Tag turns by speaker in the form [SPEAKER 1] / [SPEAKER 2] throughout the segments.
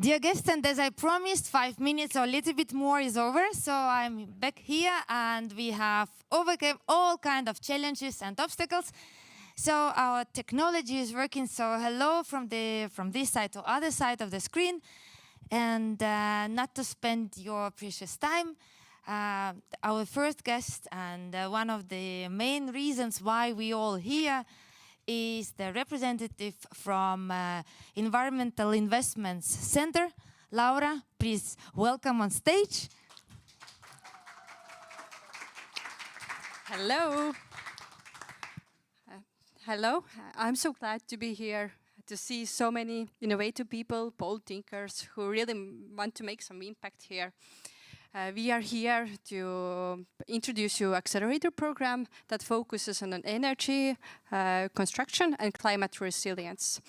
[SPEAKER 1] Dear guests, and as I promised, 5 minutes or a little bit more is over. So I'm back here and we have overcome all kinds of challenges and obstacles. So our technology is working. So hello from this side to other side of the screen. And not to spend your precious time, our first guest and one of the main reasons why we all here is the representative from Environmental Investments Center. Laura, please welcome on stage.
[SPEAKER 2] Hello. Hello. I'm so glad to be here to see so many innovative people, bold thinkers who really want to make some impact here. We are here to introduce you accelerator program that focuses on energy, construction and climate resilience.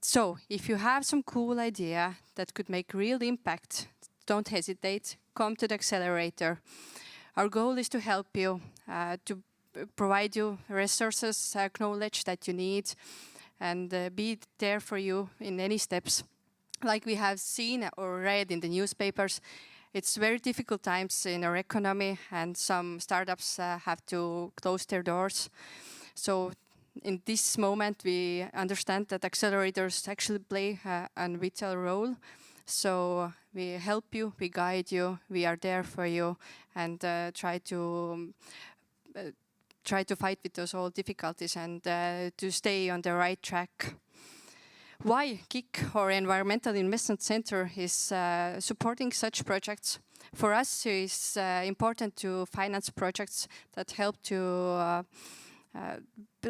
[SPEAKER 2] So if you have some cool idea that could make real impact, don't hesitate, come to the accelerator. Our goal is to help you, to provide you resources, knowledge that you need, and be there for you in any steps. Like we have seen or read in the newspapers, it's very difficult times in our economy and some startups have to close their doors. So in this moment, we understand that accelerators actually play a vital role. So we help you, we guide you, we are there for you, and try to fight with those all difficulties and to stay on the right track. Why KIC or Environmental Investment Center is supporting such projects? For us, it's important to finance projects that help to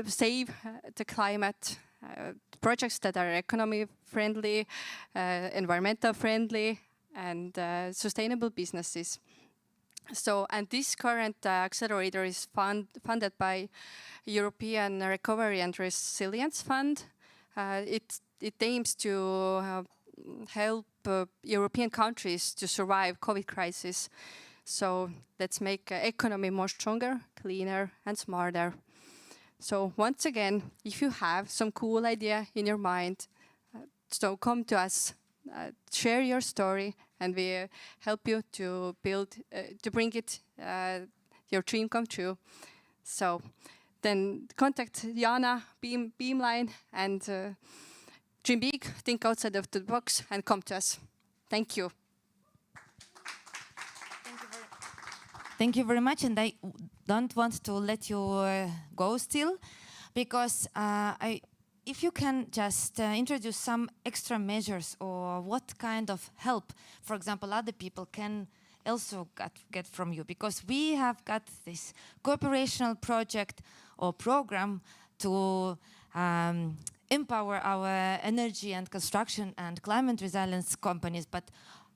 [SPEAKER 2] save the climate, projects that are economy friendly, environmental friendly, and sustainable businesses. So, and this current accelerator is funded by European Recovery and Resilience Fund. It aims to help European countries to survive COVID crisis. So let's make economy more stronger, cleaner and smarter. So once again, if you have some cool idea in your mind, so come to us, share your story, and we help you to build, to bring it, your dream come true. So then contact Jana, Beamline, and dream big, think outside of the box, and come to us. Thank you.
[SPEAKER 1] Thank you very much, and I don't want to let you go still, because if you can just introduce some extra measures or what kind of help, for example, other people can also get from you, because we have got this cooperational project or program to empower our energy and construction and climate resilience companies, but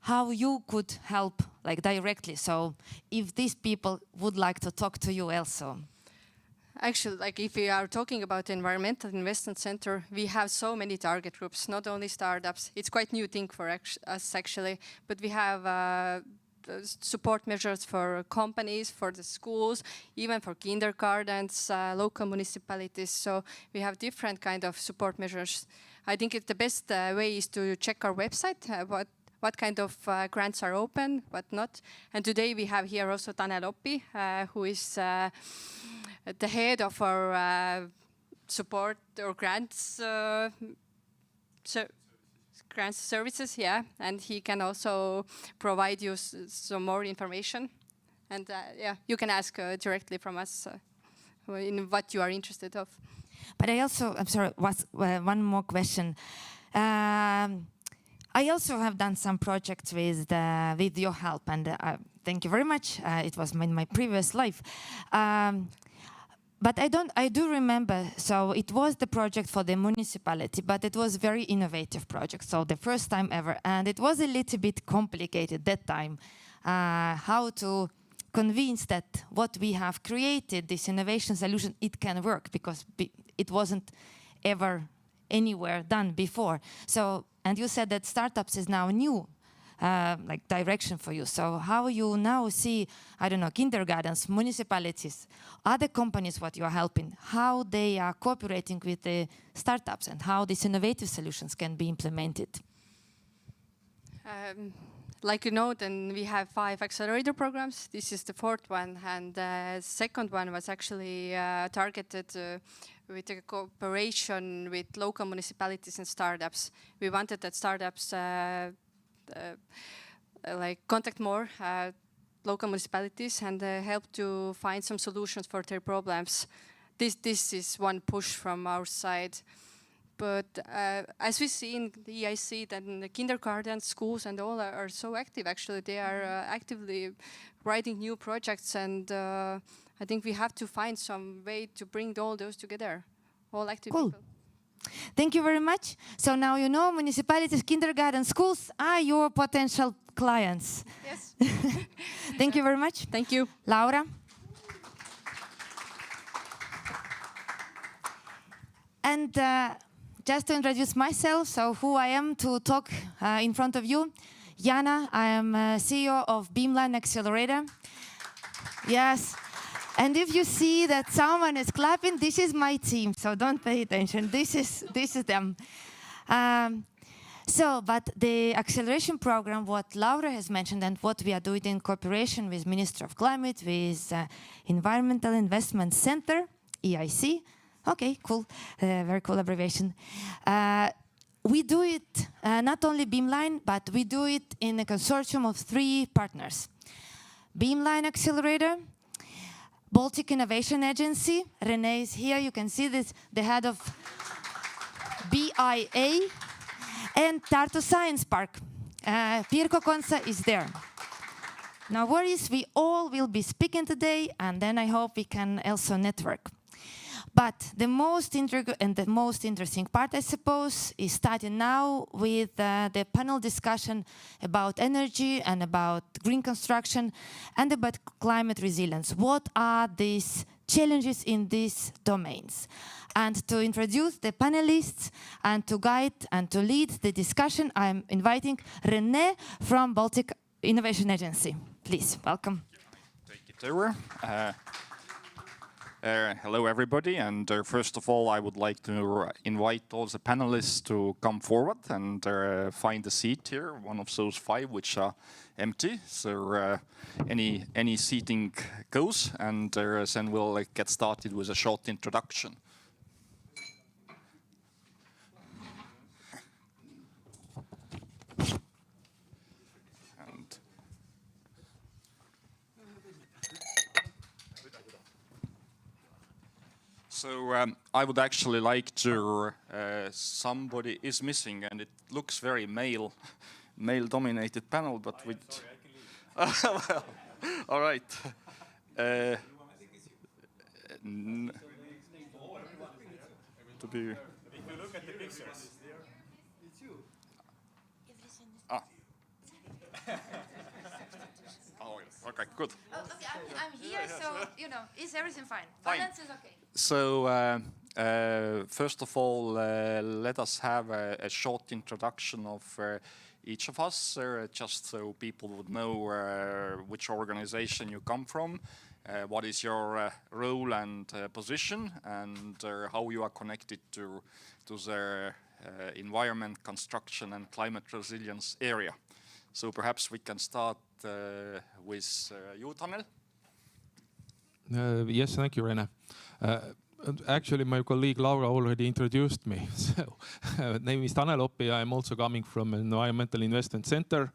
[SPEAKER 1] how you could help like directly. So if these people would like to talk to you also.
[SPEAKER 2] Actually, like if we are talking about Environmental Investment Center, we have so many target groups, not only startups. It's quite new thing for us actually, but we have support measures for companies, for the schools, even for kindergartens, local municipalities. So we have different kind of support measures. I think the best way is to check our website, what kind of grants are open, what not. And today we have here also Tanel Oppi, who is the head of our support or grants grants services, yeah, and he can also provide you some more information. And yeah, you can ask directly from us in what you are interested of.
[SPEAKER 1] But I also, I'm sorry, one more question. I also have done some projects with your help, and thank you very much. It was in my previous life. But I do remember, so it was the project for the municipality, but it was very innovative project, so the first time ever, and it was a little bit complicated that time, how to convince that what we have created, this innovation solution, it can work, because it wasn't ever anywhere done before. So, and you said that startups is now new, like direction for you. So how you now see, I don't know, kindergartens, municipalities, other companies what you are helping, how they are cooperating with the startups and how these innovative solutions can be implemented?
[SPEAKER 2] Like you know, then we have 5 accelerator programs. This is the 4th one, and the 2nd one was actually targeted with a cooperation with local municipalities and startups. We wanted that startups like contact more local municipalities and help to find some solutions for their problems. This is one push from our side. But as we see in the EIC, then the kindergarten, schools and all are so active. Actually, they are actively writing new projects, and I think we have to find some way to bring all those together, all active
[SPEAKER 1] Cool.
[SPEAKER 2] people.
[SPEAKER 1] Thank you very much. So now you know municipalities, kindergarten, schools are your potential clients.
[SPEAKER 2] Yes.
[SPEAKER 1] Thank you very much.
[SPEAKER 2] Thank you.
[SPEAKER 1] Laura? And just to introduce myself, so who I am to talk in front of you. Jana, I am CEO of Beamline Accelerator. Yes. And if you see that someone is clapping, this is my team, so don't pay attention. This is them. But the acceleration program, what Laura has mentioned and what we are doing in cooperation with Ministry of Climate, with Environmental Investment Center, EIC. Okay, cool, very cool abbreviation. We do it not only Beamline, but we do it in a consortium of 3 partners. Beamline Accelerator, Baltic Innovation Agency, René is here, you can see this, the head of BIA, and Tartu Science Park. Pirko Konsa is there. No worries, we all will be speaking today, and then I hope we can also network. But the most interesting part, I suppose, is starting now with the panel discussion about energy and about green construction and about climate resilience. What are these challenges in these domains? And to introduce the panelists and to guide and to lead the discussion, I'm inviting René from Baltic Innovation Agency. Please, welcome.
[SPEAKER 3] Take it over. Hello, everybody, and first of all, I would like to invite all the panelists to come forward and find a seat here, one of those 5 which are empty. So any seating goes, and then we'll get started with a short introduction. So I would actually like to, somebody is missing and it looks very male-dominated panel, but with... Well, all right. To be... If you look at the pictures, it's you. Oh, okay, good.
[SPEAKER 1] Oh, okay, I'm here, so, you know, is everything fine?
[SPEAKER 3] Fine.
[SPEAKER 1] Balance is okay.
[SPEAKER 3] So, first of all, let us have a short introduction of each of us, just so people would know which organization you come from, what is your role and position, and how you are connected to the environment, construction, and climate resilience area. So perhaps we can start with you, Tanel.
[SPEAKER 4] Yes, thank you, René. Actually, my colleague Laura already introduced me. So, name is Tanel Oppi. I'm also coming from Environmental Investment Center.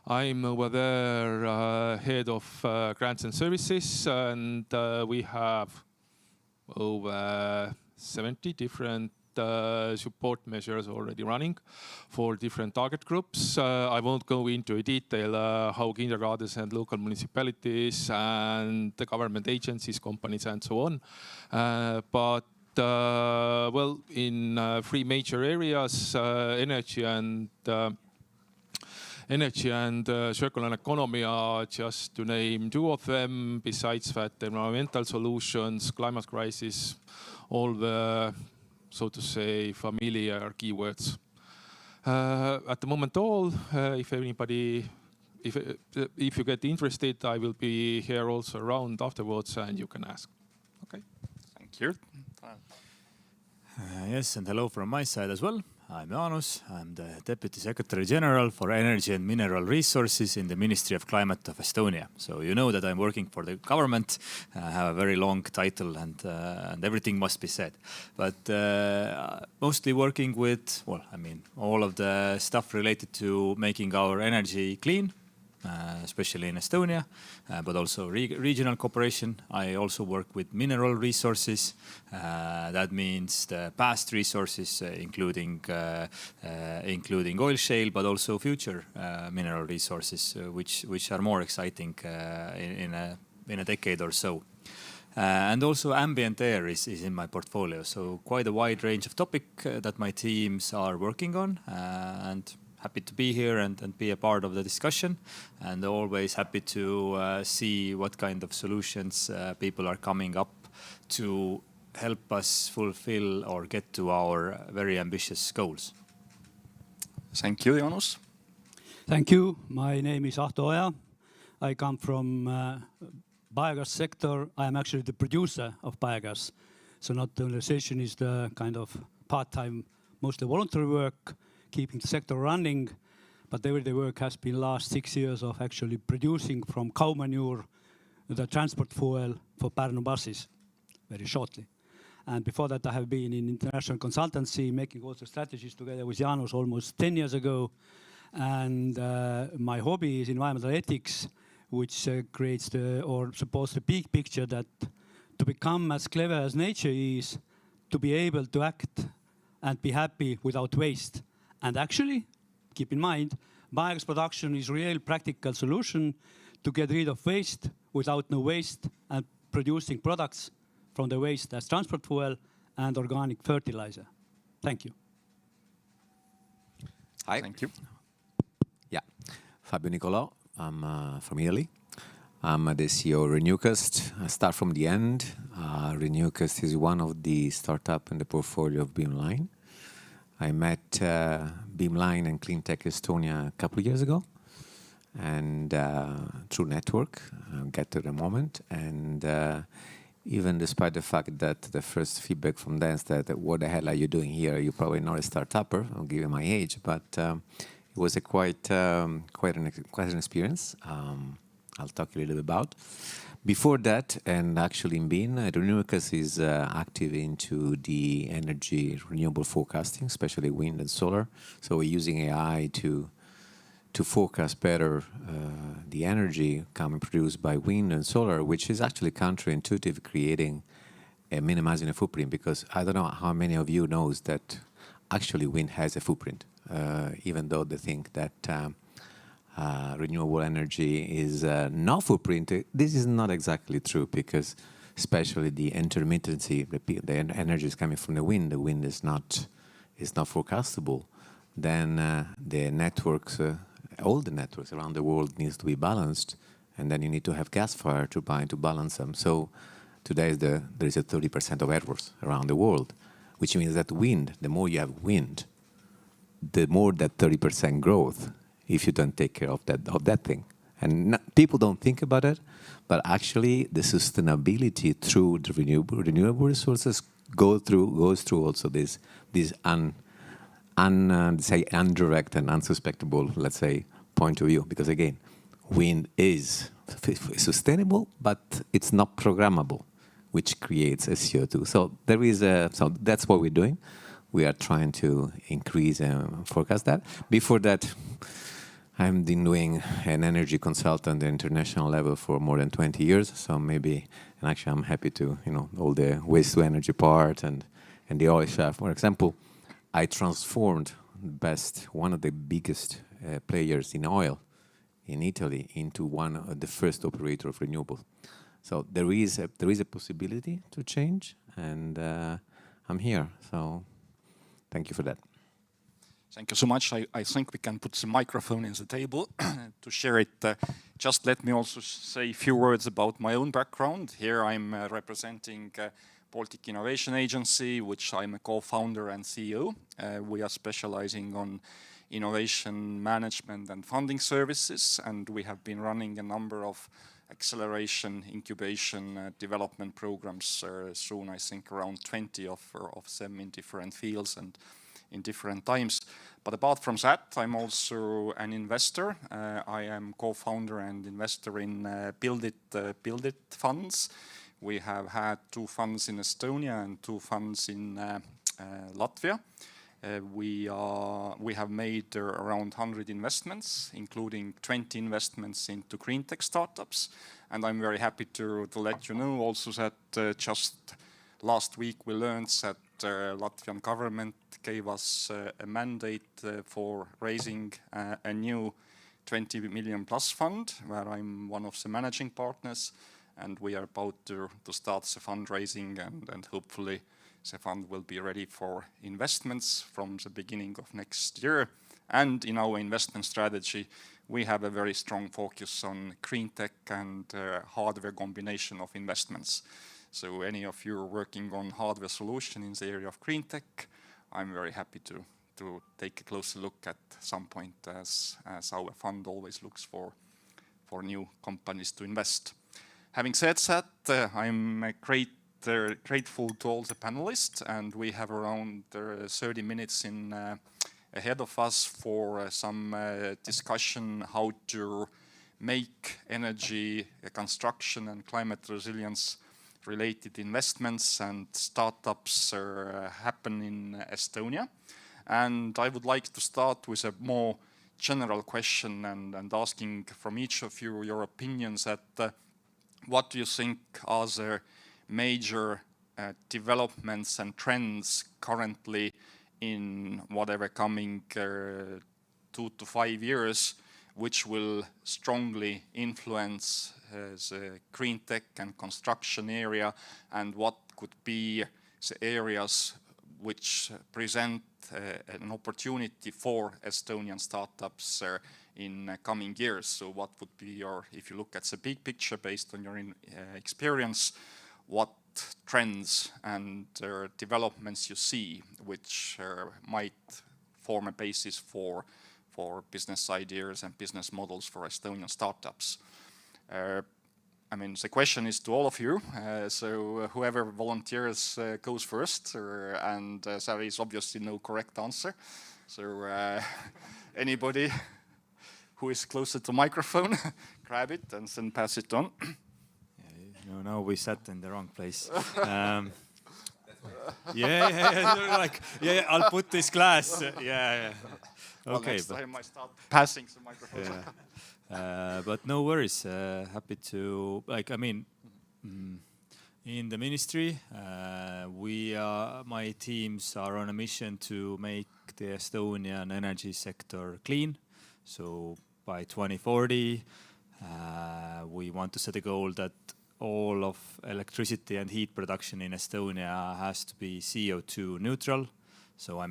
[SPEAKER 4] I'm over there head of grants and services, and we have over 70 different support measures already running for different target groups. I won't go into detail how kindergartens and local municipalities and the government agencies, companies and so on. Well, in 3 major areas, energy and circular economy are just to name 2 of them. Besides that, environmental solutions, climate crisis, all the, so to say, familiar keywords. At the moment, if anybody, if you get interested, I will be here also around afterwards, and you can ask. Okay.
[SPEAKER 3] Thank you.
[SPEAKER 5] Yes, and hello from my side as well. I'm Jaanus. I'm the Deputy Secretary General for Energy and Mineral Resources in the Ministry of Climate of Estonia. So you know that I'm working for the government. I have a very long title and everything must be said. But mostly working with, well, I mean, all of the stuff related to making our energy clean, especially in Estonia, but also regional cooperation. I also work with mineral resources. That means the past resources, including oil shale, but also future mineral resources, which are more exciting in a decade or so. And also ambient air is in my portfolio. So quite a wide range of topics that my teams are working on, and happy to be here and be a part of the discussion, and always happy to see what kind of solutions people are coming up to help us fulfill or get to our very ambitious goals.
[SPEAKER 3] Thank you, Jaanus.
[SPEAKER 6] Thank you. My name is Ahto Oja. I come from biogas sector. I am actually the producer of biogas. So not the organization is the kind of part-time, mostly voluntary work, keeping the sector running, but everyday work has been last 6 years of actually producing from cow manure the transport fuel for Pärnu buses, very shortly. And before that I have been in international consultancy, making also strategies together with Jaanus almost 10 years ago. And my hobby is environmental ethics, which creates or supports the big picture that to become as clever as nature is, to be able to act and be happy without waste. And actually, keep in mind, biogas production is a real practical solution to get rid of waste without no waste and producing products from the waste as transport fuel and organic fertilizer. Thank you.
[SPEAKER 7] Hi.
[SPEAKER 3] Thank you.
[SPEAKER 7] Yeah, Fabio Nicolò. I'm from Italy. I'm the CEO of Renewcast. I start from the end. Renewcast is one of the startups in the portfolio of Beamline. I met Beamline and Cleantech Estonia a couple of years ago, and through network, I'll get to the moment. And even despite the fact that the first feedback from them is that, what the hell are you doing here? You're probably not a startupper. I'll give you my age, but it was a quite an experience. I'll talk a little bit about. Before that, and actually in Beam, Renewcast is active into the energy renewable forecasting, especially wind and solar. So we're using AI to forecast better the energy coming produced by wind and solar, which is actually counterintuitive, creating and minimizing the footprint. Because I don't know how many of you knows that actually wind has a footprint, even though they think that renewable energy is no footprint. This is not exactly true, because especially the intermittency, the energy is coming from the wind is not forecastable. Then the networks, all the networks around the world needs to be balanced, and then you need to have gas fire turbine to balance them. So today there is a 30% of errors around the world, which means that wind, the more you have wind, the more that 30% growth, if you don't take care of that thing. And people don't think about it, but actually the sustainability through the renewable resources goes through also this indirect and unsuspectable, let's say, point of view. Because again, wind is sustainable, but it's not programmable, which creates a CO2. So so that's what we're doing. We are trying to increase and forecast that. Before that, I've been doing an energy consultant at international level for more than 20 years. So maybe, and actually I'm happy to, all the waste to energy part and the oil shaft. For example, I transformed one of the biggest players in oil in Italy into one of the first operator of renewable. So there is a possibility to change, and I'm here. So thank you for that.
[SPEAKER 3] Thank you so much. I think we can put the microphone in the table to share it. Just let me also say a few words about my own background. Here I'm representing Baltic Innovation Agency, which I'm a co-founder and CEO. We are specializing on innovation management and funding services, and we have been running a number of acceleration, incubation, development programs soon, I think around 20 of them in different fields. And in different times. But apart from that, I'm also an investor. I am co-founder and investor in Build It funds. We have had 2 funds in Estonia and 2 funds in Latvia. We have made around 100 investments, including 20 investments into green tech startups. And I'm very happy to let you know also that just last week we learned that Latvian government gave us a mandate for raising a new 20 million plus fund, where I'm one of the managing partners. And we are about to start the fundraising, and hopefully the fund will be ready for investments from the beginning of next year. And in our investment strategy, we have a very strong focus on green tech and hardware combination of investments. So any of you working on hardware solution in the area of green tech, I'm very happy to take a closer look at some point, as our fund always looks for new companies to invest. Having said that, I'm grateful to all the panelists, and we have around 30 minutes ahead of us for some discussion how to make energy construction and climate resilience related investments and startups happen in Estonia. And I would like to start with a more general question and asking from each of you your opinions at what do you think are the major developments and trends currently in whatever coming 2 to 5 years, which will strongly influence the green tech and construction area, and what could be the areas which present an opportunity for Estonian startups in coming years. So what would be your, if you look at the big picture based on your experience, what trends and developments you see which might form a basis for business ideas and business models for Estonian startups? I mean, the question is to all of you, so whoever volunteers goes first, and there is obviously no correct answer. So anybody who is closer to microphone, grab it and then pass it on.
[SPEAKER 5] No, now we sat in the wrong place. Yeah, I'll put this glass. Yeah.
[SPEAKER 3] Well,
[SPEAKER 5] Okay.
[SPEAKER 3] next time I start passing the microphone.
[SPEAKER 5] Yeah. But no worries. Happy to, in the ministry, my teams are on a mission to make the Estonian energy sector clean. So by 2040, we want to set a goal that all of electricity and heat production in Estonia has to be CO2 neutral. So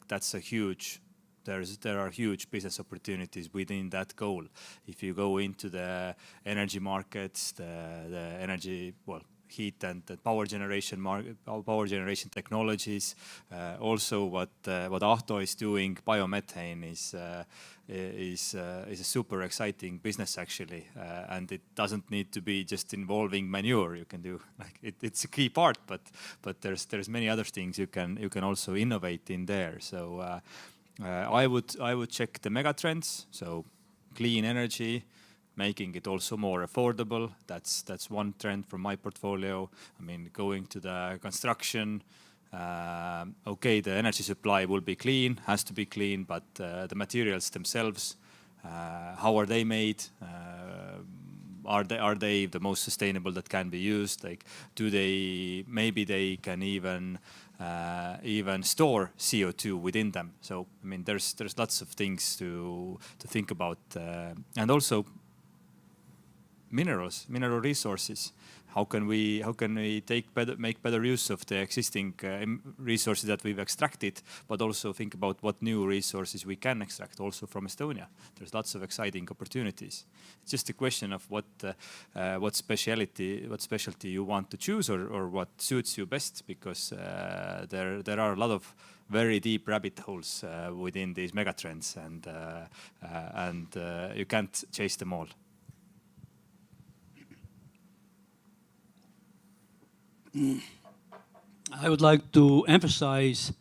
[SPEAKER 5] that's a huge, there are huge business opportunities within that goal. If you go into the energy markets, the energy, heat and the power generation market, power generation technologies, also what Ahto is doing, biomethane is a super exciting business actually, and it doesn't need to be just involving manure. You can do it's a key part, but there's many other things you can also innovate in there. So I would check the megatrends. So clean energy, making it also more affordable. That's one trend from my portfolio. Going to the construction. Okay, the energy supply will be clean, has to be clean, but the materials themselves, how are they made? Are they the most sustainable that can be used? Maybe they can even store CO2 within them. So there's lots of things to think about, and also mineral resources. How can we make better use of the existing resources that we've extracted, but also think about what new resources we can extract also from Estonia. There's lots of exciting opportunities. It's just a question of what specialty you want to choose or what suits you best, because there are a lot of very deep rabbit holes within these megatrends, and you can't chase them all.
[SPEAKER 6] I would like to emphasize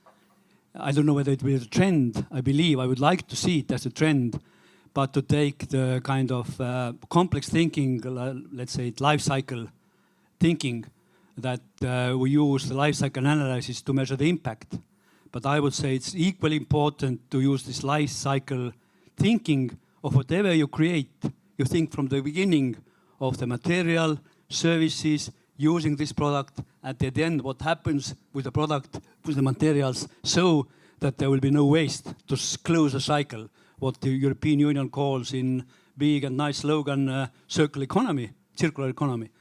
[SPEAKER 6] I don't know whether it will be a trend. I believe I would like to see it as a trend, but to take the kind of complex thinking, let's say life cycle thinking, that we use the life cycle analysis to measure the impact. But I would say it's equally important to use this life cycle thinking of whatever you create. You think from the beginning of the material, services, using this product, at the end what happens with the product, with the materials, so that there will be no waste, to close the cycle, what the European Union calls in big and nice slogan, circular economy.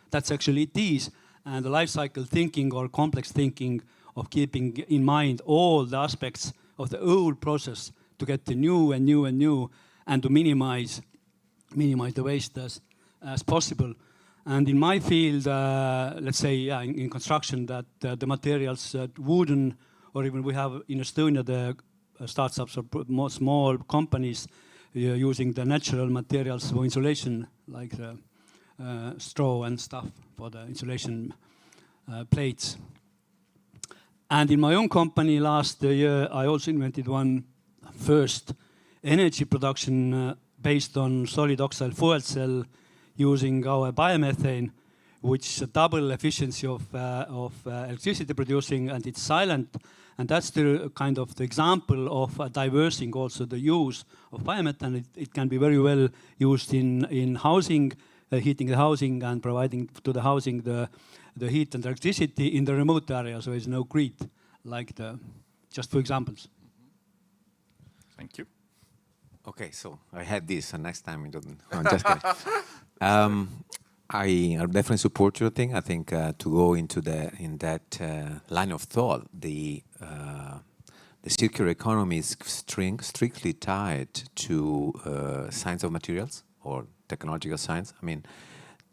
[SPEAKER 6] That's actually it is. And the life cycle thinking or complex thinking of keeping in mind all the aspects of the old process to get the new and new and new, and to minimize the waste as possible. And in my field, let's say in construction, that the materials, wooden, or even we have in Estonia the startups or more small companies using the natural materials for insulation, like the straw and stuff for the insulation plates. And in my own company last year, I also invented one first energy production based on solid oxide fuel cell using our biomethane, which double efficiency of electricity producing, and it's silent. And that's the kind of the example of diversing also the use of biomethane. It can be very well used in housing, heating the housing and providing to the housing the heat and electricity in the remote areas where there's no grid, like just for examples.
[SPEAKER 3] Thank you.
[SPEAKER 7] Okay, so I had this, and next time we don't. No, I'm just kidding. I definitely support your thing. I think to go into that line of thought, the circular economy is strictly tied to science of materials or technological science. I mean,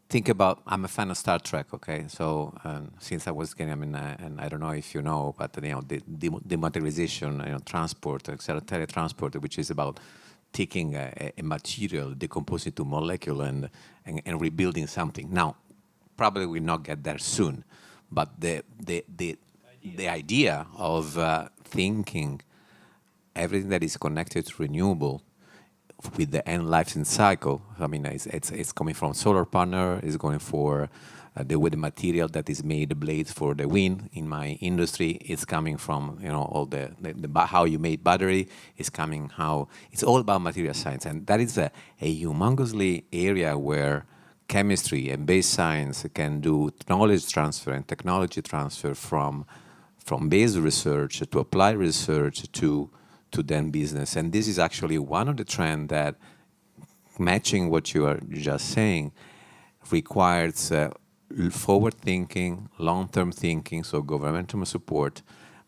[SPEAKER 7] think about, I'm a fan of Star Trek, okay? So since I was getting, and I don't know if you know, but the dematerialization, transport, etc., teletransport, which is about taking a material, decomposing it to molecule and rebuilding something. Now, probably we'll not get there soon, but the idea of thinking everything that is connected to renewable with the end life cycle, I mean, it's coming from solar panel, it's going for the material that is made, the blades for the wind. In my industry, it's coming from all the how you made battery. It's coming how it's all about material science, and that is a humongously area where chemistry and base science can do knowledge transfer and technology transfer from base research to applied research to then business. And this is actually one of the trends that, matching what you are just saying, requires forward thinking, long-term thinking, so governmental support,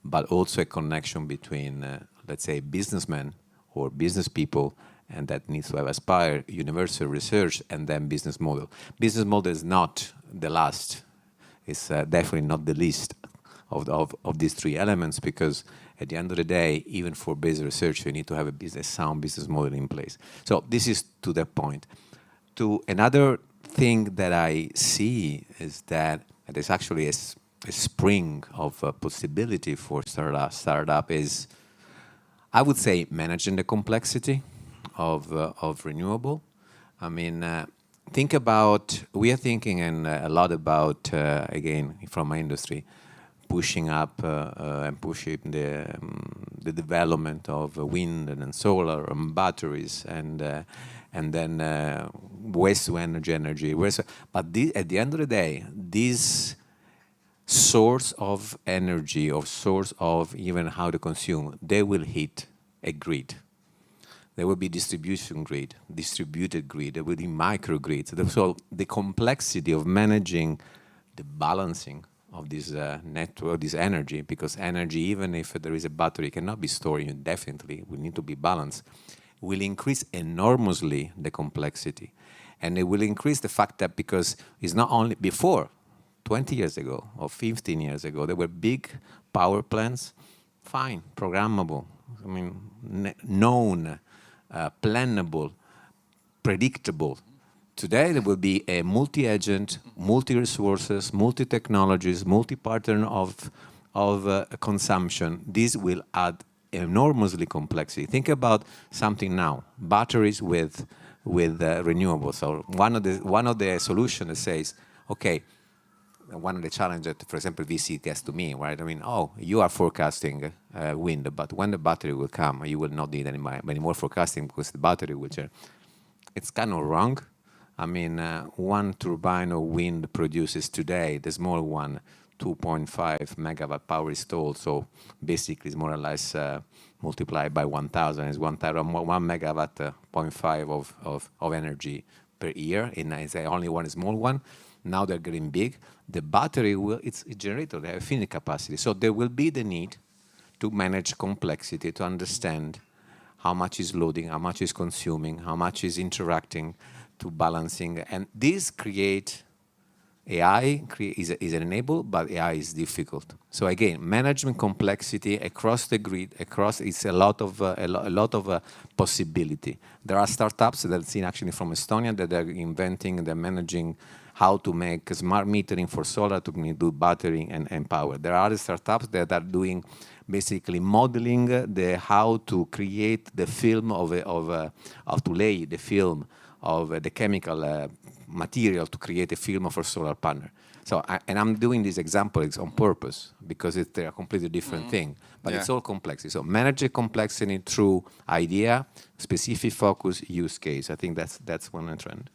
[SPEAKER 7] but also a connection between, let's say, businessmen or business people, and that needs to have aspire universal research and then business model. Business model is not the last, it's definitely not the least of these three elements, because at the end of the day, even for basic research, you need to have a sound business model in place. So this is to that point. To another thing that I see is that there's actually a spring of possibility for startup is, I would say, managing the complexity of renewable. I mean, think about, we are thinking a lot about, again, from my industry, pushing up and pushing the development of wind and solar and batteries and then waste to energy. But at the end of the day, this source of energy or source of even how to consume, they will hit a grid. There will be distribution grid, distributed grid, there will be microgrids. So the complexity of managing the balancing of this network, this energy, because energy, even if there is a battery, cannot be stored indefinitely, will need to be balanced, will increase enormously the complexity. And it will increase the fact that, because it's not only before, 20 years ago or 15 years ago, there were big power plants, fine, programmable, I mean, known, plannable, predictable. Today, there will be a multi-agent, multi-resources, multi-technologies, multi-pattern of consumption. This will add enormously complexity. Think about something now, batteries with renewables. So one of the solutions that says, okay, one of the challenges that, for example, VC gets to me, right? I mean, oh, you are forecasting wind, but when the battery will come, you will not need any more forecasting because the battery will change. It's kind of wrong. I mean, one turbine of wind produces today, the small one, 2.5 megawatt power installed. So basically, it's more or less multiplied by 1,000. It's 1 megawatt, 0.5 of energy per year. And it's only one small one. Now they're getting big. The battery it's a generator. They have infinite capacity. So there will be the need to manage complexity, to understand how much is loading, how much is consuming, how much is interacting, to balancing. And this create AI is an enable, but AI is difficult. So again, management complexity across the grid, it's a lot of possibility. There are startups that I've seen actually from Estonia that are inventing, they're managing how to make smart metering for solar to do battery and power. There are other startups that are doing basically modeling how to create the film how to lay the film of the chemical material to create a film for solar panel. So, and I'm doing these examples on purpose because they're a completely different thing, but it's all complexity. So manage the complexity through idea, specific focus, use case. I think that's one trend.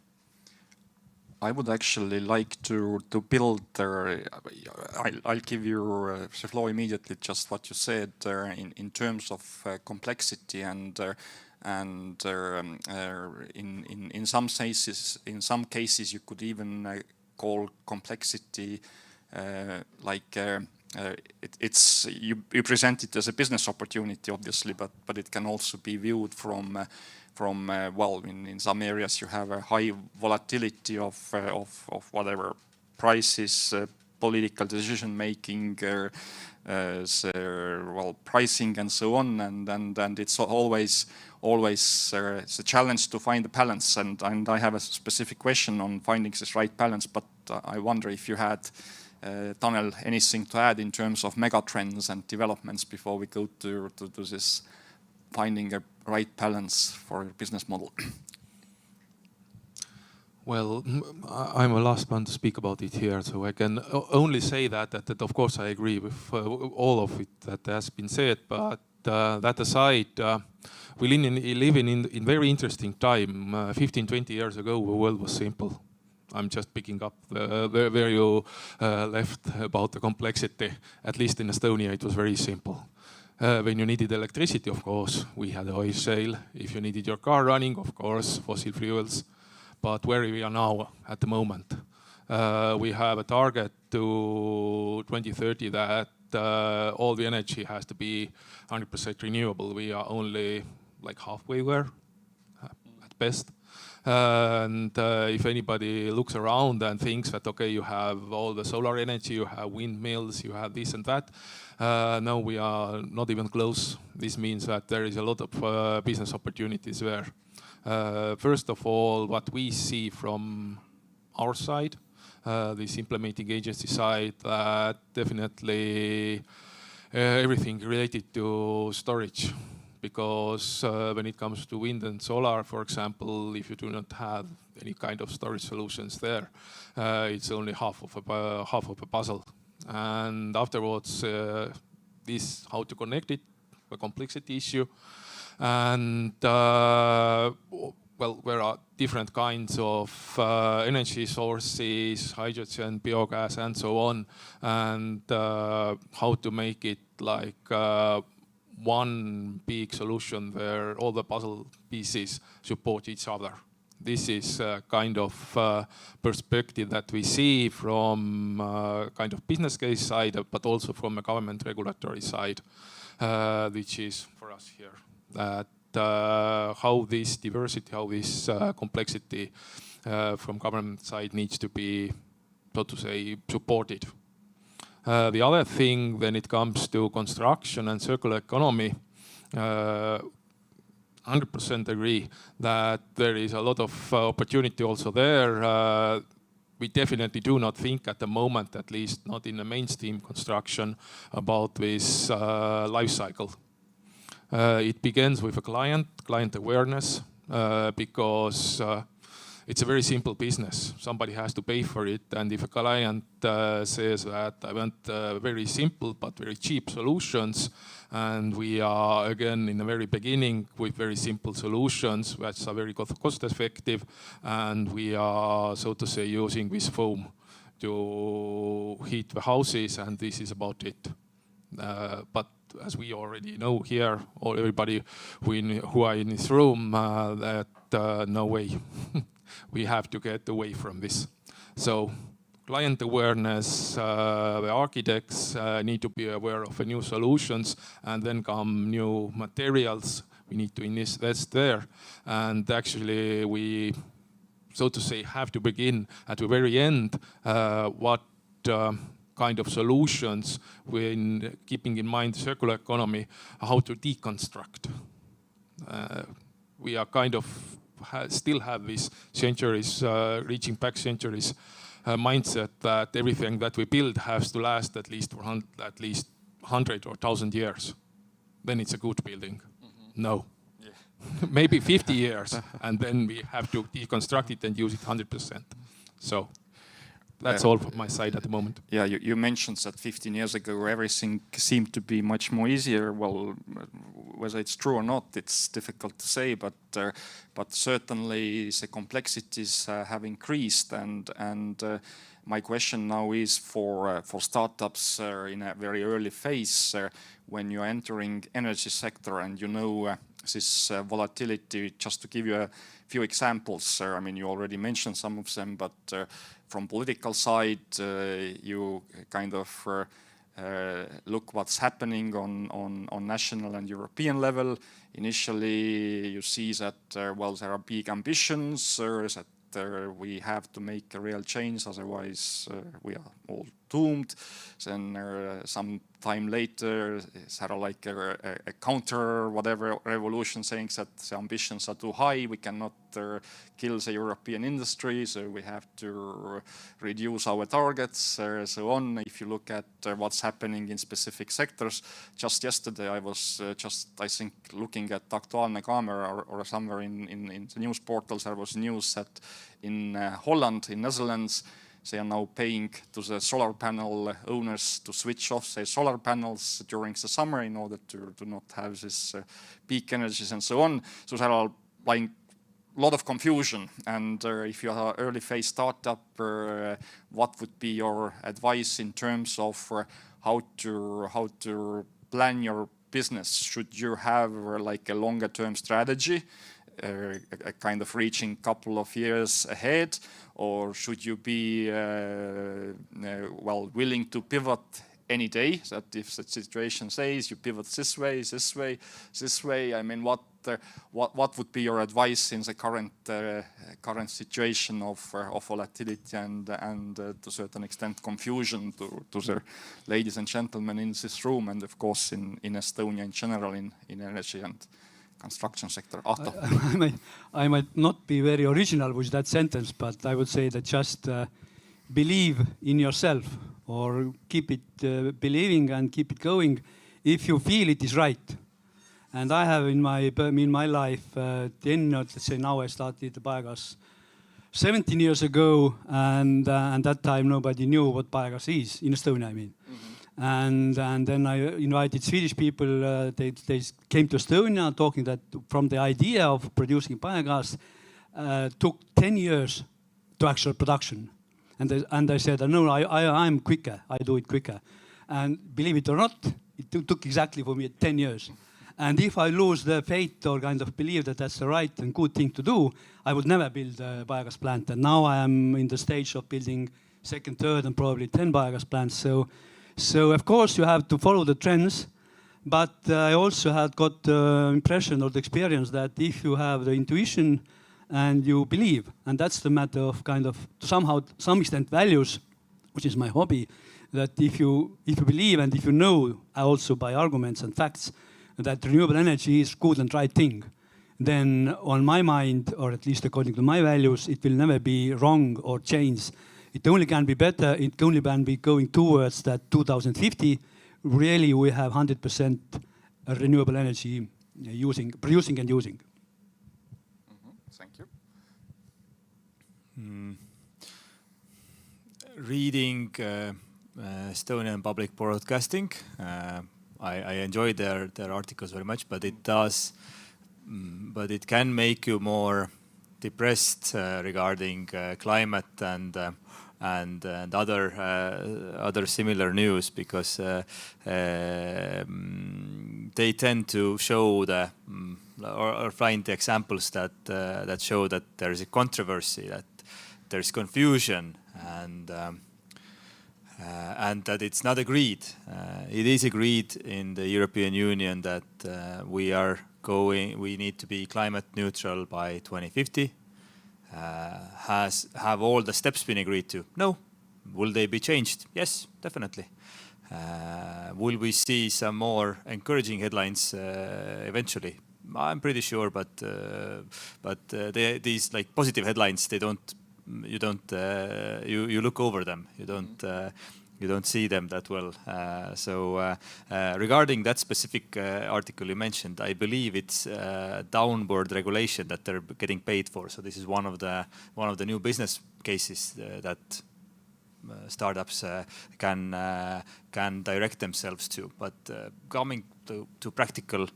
[SPEAKER 3] I would actually like to build. I'll give you the floor immediately. Just what you said in terms of complexity and in some cases you could even call complexity it's you present it as a business opportunity, obviously, but it can also be viewed from well, in some areas you have a high volatility of whatever prices, political decision making, well, pricing and so on, and it's always it's a challenge to find the balance. And I have a specific question on finding this right balance, but I wonder if you had, Tanel, anything to add in terms of mega trends and developments before we go to this finding a right balance for your business model.
[SPEAKER 4] Well, I'm the last one to speak about it here, so I can only say that of course I agree with all of it that has been said. But that aside, we live in very interesting time. 15, 20 years ago, the world was simple. I'm just picking up where you left about the complexity. At least in Estonia, it was very simple. When you needed electricity, of course, we had oil shale. If you needed your car running, of course, fossil fuels. But where we are now at the moment, we have a target to 2030 that all the energy has to be 100% renewable. We are only like halfway there, at best. And if anybody looks around and thinks that, okay, you have all the solar energy, you have windmills, you have this and that, no, we are not even close. This means that there is a lot of business opportunities there. First of all, what we see from our side, this implementing agency side, definitely everything related to storage. Because when it comes to wind and solar, for example, if you do not have any kind of storage solutions there, it's only half of a puzzle. And afterwards, this how to connect it, a complexity issue. And well, there are different kinds of energy sources, hydrogen, biogas, and so on, and how to make it like one big solution where all the puzzle pieces support each other. This is kind of perspective that we see from kind of business case side, but also from a government regulatory side, which is for us here. That how this diversity, how this complexity from government side needs to be, so to say, supported. The other thing when it comes to construction and circular economy, 100% agree that there is a lot of opportunity also there. We definitely do not think at the moment, at least not in the mainstream construction, about this life cycle. It begins with a client awareness, because it's a very simple business. Somebody has to pay for it, and if a client says that I want very simple but very cheap solutions, and we are again in the very beginning with very simple solutions which are very cost effective, and we are, so to say, using this foam to heat the houses, and this is about it. But as we already know here, or everybody who are in this room, that no way. We have to get away from this. So client awareness, the architects need to be aware of the new solutions, and then come new materials. We need to invest there. And actually we, so to say, have to begin at the very end what kind of solutions, when keeping in mind circular economy, how to deconstruct. We are kind of still have this centuries, reaching back centuries mindset that everything that we build has to last at least 100 or 1,000 years. Then it's a good building. No. Yeah. Maybe 50 years, and then we have to deconstruct it and use it 100%. So that's all from my side at the moment.
[SPEAKER 3] Yeah, you mentioned that 15 years ago everything seemed to be much more easier. Well, whether it's true or not, it's difficult to say, but certainly the complexities have increased, and my question now is for startups in a very early phase, when you're entering energy sector and you know this volatility. Just to give you a few examples, I mean, you already mentioned some of them, but from political side, you kind of look what's happening on national and European level. Initially, you see that well, there are big ambitions, that we have to make a real change, otherwise we are all doomed. Then some time later, there are like a counter whatever revolution saying that the ambitions are too high, we cannot kill the European industry, so we have to reduce our targets, so on. If you look at what's happening in specific sectors, just yesterday I was I think looking at Aktuaalne Kaamera or somewhere in the news portals, there was news that in Holland, in Netherlands, they are now paying to the solar panel owners to switch off their solar panels during the summer in order to not have this peak energies and so on. So there are like a lot of confusion. And if you are an early phase startup, what would be your advice in terms of how to plan your business? Should you have like a longer term strategy, a kind of reaching couple of years ahead, or should you be well willing to pivot any day? That if the situation says you pivot this way, this way, this way. I mean, what would be your advice in the current situation of volatility and to a certain extent confusion to the ladies and gentlemen in this room, and of course in Estonia in general in energy and construction sector? Ahto.
[SPEAKER 6] I might not be very original with that sentence, but I would say that just believe in yourself, or keep it believing and keep it going if you feel it is right. And I have in my life, let's say now I started biogas 17 years ago, and that time nobody knew what biogas is in Estonia, I mean. And then I invited Swedish people. They came to Estonia, talking that from the idea of producing biogas took 10 years to actual production. And I said, no, I'm quicker. I do it quicker. And believe it or not, it took exactly for me 10 years. And if I lose the faith or kind of believe that that's the right and good thing to do, I would never build a biogas plant. And now I am in the stage of building second, third, and probably 10 biogas plants. So of course you have to follow the trends, but I also had got the impression or the experience that if you have the intuition and you believe, and that's the matter of kind of somehow, to some extent, values, which is my hobby, that if you believe and if you know also by arguments and facts that renewable energy is good and right thing, then on my mind, or at least according to my values, it will never be wrong or change. It only can be better, it only can be going towards that 2050, really we have 100% renewable energy producing and using.
[SPEAKER 3] Thank you.
[SPEAKER 5] Reading Estonian public broadcasting, I enjoy their articles very much, but it can make you more depressed regarding climate and other similar news, because they tend to show or find the examples that show that there is a controversy, that there is confusion, and that it's not agreed. It is agreed in the European Union that we need to be climate neutral by 2050. Have all the steps been agreed to? No. Will they be changed? Yes, definitely. Will we see some more encouraging headlines eventually? I'm pretty sure, but these like positive headlines, you look over them. You don't see them that well. So regarding that specific article you mentioned, I believe it's downward regulation that they're getting paid for. So this is one of the new business cases that startups can direct themselves to. But coming to practical.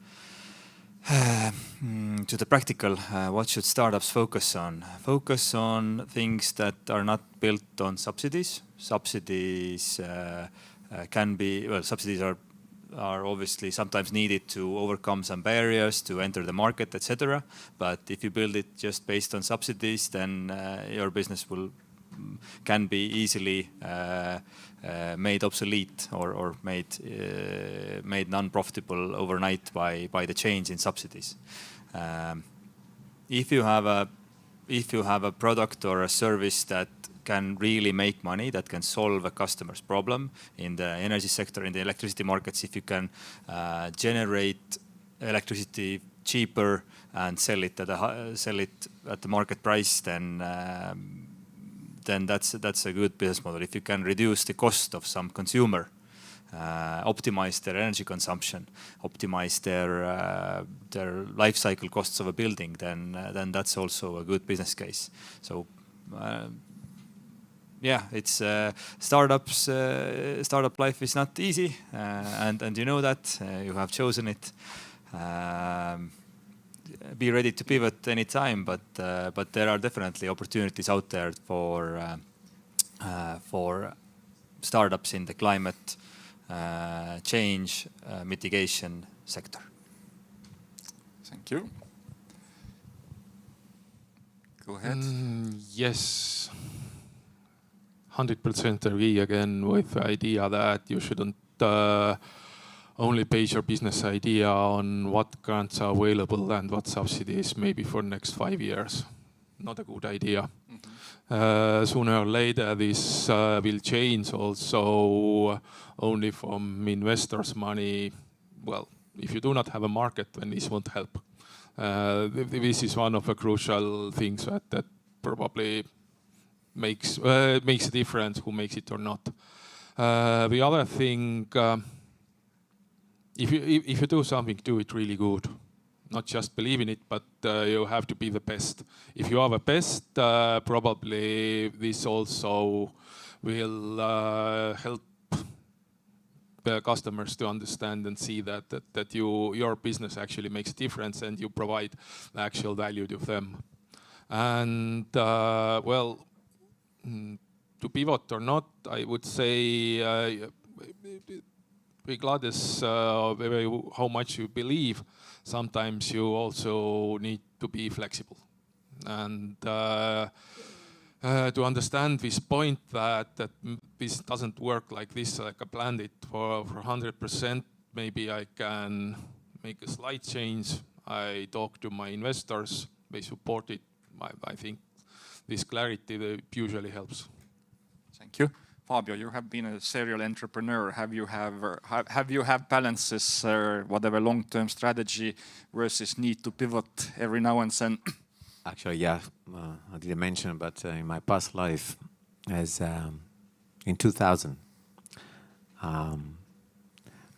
[SPEAKER 5] What should startups focus on? Focus on things that are not built on subsidies. Subsidies subsidies are obviously sometimes needed to overcome some barriers to enter the market, etc. But if you build it just based on subsidies, then your business can be easily made obsolete or made non-profitable overnight by the change in subsidies. If you have a product or a service that can really make money, that can solve a customer's problem in the energy sector, in the electricity markets, if you can generate electricity cheaper and sell it at the market price, then that's a good business model. If you can reduce the cost of some consumer, optimize their energy consumption, optimize their life cycle costs of a building, then that's also a good business case. So it's startup life is not easy, and you know that you have chosen it. Be ready to pivot anytime, but there are definitely opportunities out there for startups in the climate change mitigation sector.
[SPEAKER 3] Thank you. Go ahead.
[SPEAKER 4] Yes, 100% agree again with the idea that you shouldn't only base your business idea on what grants are available and what subsidies maybe for next 5 years. Not a good idea. Sooner or later this will change also only from investors' money. Well, if you do not have a market, then this won't help. This is one of the crucial things that probably makes a difference who makes it or not. The other thing, if you do something, do it really good. Not just believe in it, but you have to be the best. If you are the best, probably this also will help the customers to understand and see that your business actually makes a difference and you provide actual value to them. And to pivot or not, I would say regardless of how much you believe, sometimes you also need to be flexible. And to understand this point that this doesn't work like this, like I planned it for 100%, maybe I can make a slight change. I talk to my investors, they support it. I think this clarity usually helps.
[SPEAKER 3] Thank you. Fabio, you have been a serial entrepreneur. Have you have balances, whatever long-term strategy versus need to pivot every now and then?
[SPEAKER 7] Actually, yeah, I didn't mention, but in my past life, as in 2000,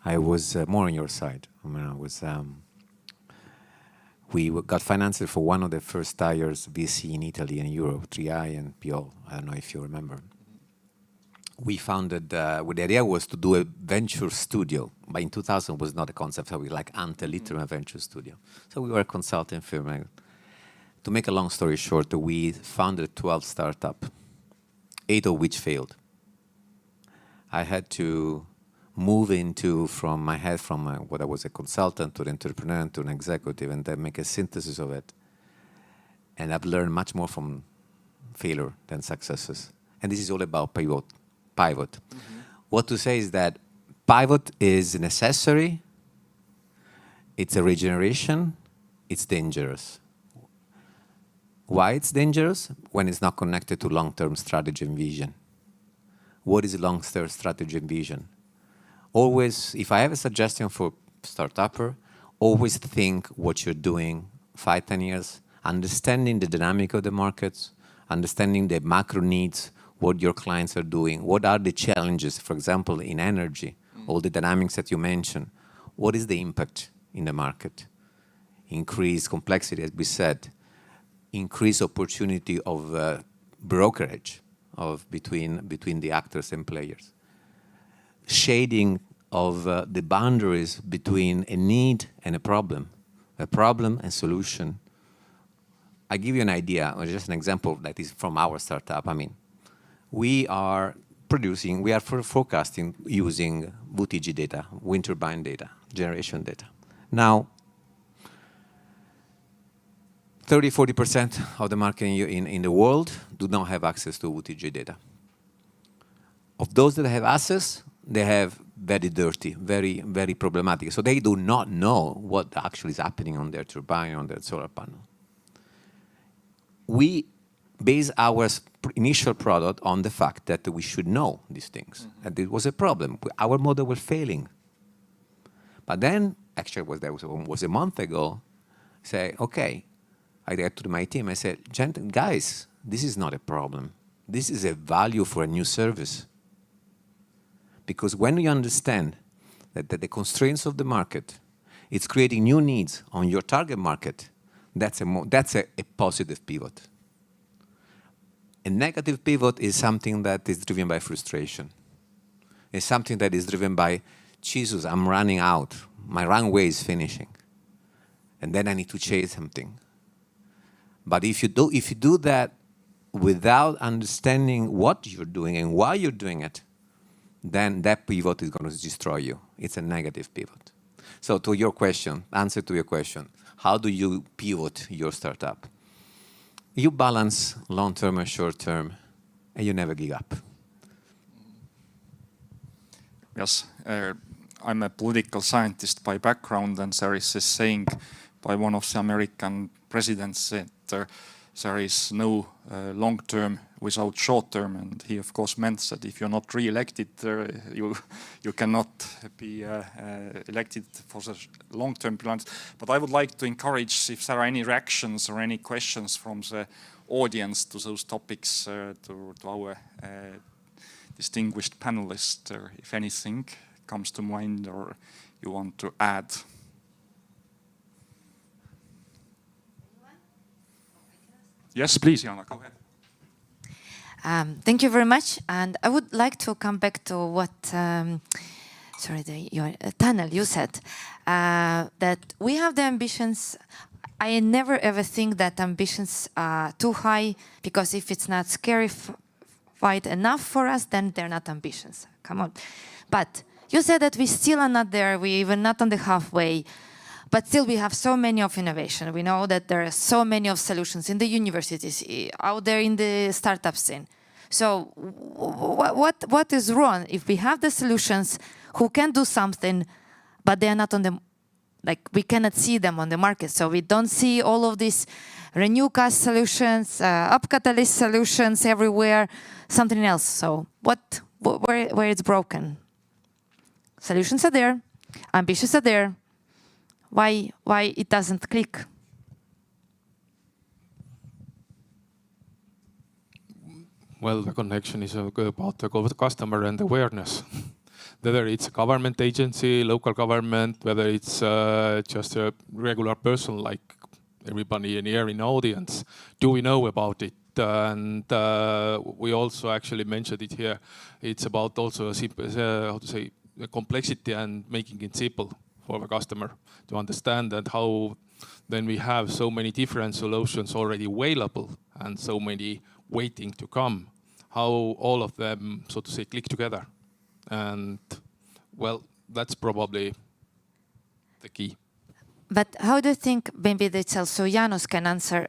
[SPEAKER 7] I was more on your side. I mean, I was We got financed for one of the first tires VC in Italy and Europe, 3i and Piol. I don't know if you remember. We founded, the idea was to do a venture studio, but in 2000 was not a concept, so we like Ante Literum venture studio. So we were a consulting firm. To make a long story short, we founded 12 startups, 8 of which failed. I had to move from what I was a consultant to an entrepreneur to an executive and then make a synthesis of it. And I've learned much more from failure than successes. And this is all about pivot. What to say is that pivot is necessary, it's a regeneration, it's dangerous. Why it's dangerous? When it's not connected to long-term strategy and vision. What is long-term strategy and vision? Always, if I have a suggestion for startupper, always think what you're doing 5, 10 years, understanding the dynamic of the markets, understanding the macro needs, what your clients are doing, what are the challenges, for example, in energy, all the dynamics that you mentioned. What is the impact in the market? Increased complexity, as we said, increased opportunity of brokerage between the actors and players. Shading of the boundaries between a need and a problem and solution. I give you an idea, or just an example that is from our startup. I mean, we are forecasting using WTG data, wind turbine data, generation data. Now, 30–40% of the market in the world do not have access to WTG data. Of those that have access, they have very dirty, very, very problematic. So they do not know what actually is happening on their turbine, on their solar panel. We base our initial product on the fact that we should know these things. And it was a problem. Our model was failing. But then, actually, was a month ago, say, okay, I get to my team, I said, guys, this is not a problem. This is a value for a new service. Because when you understand that the constraints of the market, it's creating new needs on your target market, that's a positive pivot. A negative pivot is something that is driven by frustration. It's something that is driven by, Jesus, I'm running out. My runway is finishing. And then I need to chase something. But if you do that without understanding what you're doing and why you're doing it, then that pivot is going to destroy you. It's a negative pivot. So to your question, answer to your question, how do you pivot your startup? You balance long-term and short-term, and you never give up.
[SPEAKER 3] Yes, I'm a political scientist by background, and there is this saying by one of the American presidents that there is no long-term without short-term, and he of course meant that if you're not re-elected, you cannot be elected for the long-term plans. But I would like to encourage if there are any reactions or any questions from the audience to those topics, to our distinguished panelists, if anything comes to mind or you want to add. Yes, please, Jana, go ahead.
[SPEAKER 1] Thank you very much. And I would like to come back to what, Tunnel, you said, that we have the ambitions. I never ever think that ambitions are too high, because if it's not scarified enough for us, then they're not ambitions. Come on. But you said that we still are not there. We're even not on the halfway. But still, we have so many of innovation. We know that there are so many of solutions in the universities, out there in the startup scene. So what is wrong if we have the solutions who can do something, but they are not on the, like we cannot see them on the market. So we don't see all of these RenewCast solutions, UpCatalyst solutions everywhere, something else. So where it's broken? Solutions are there, ambitions are there. Why it doesn't click?
[SPEAKER 4] Well, the connection is about the customer and awareness. Whether it's a government agency, local government, whether it's just a regular person like everybody in here in the audience, do we know about it? And we also actually mentioned it here. It's about also how to say the complexity and making it simple for the customer to understand, and how then we have so many different solutions already available and so many waiting to come, how all of them, so to say, click together. And well, that's probably the key.
[SPEAKER 1] But how do you think, maybe that's also Janos can answer,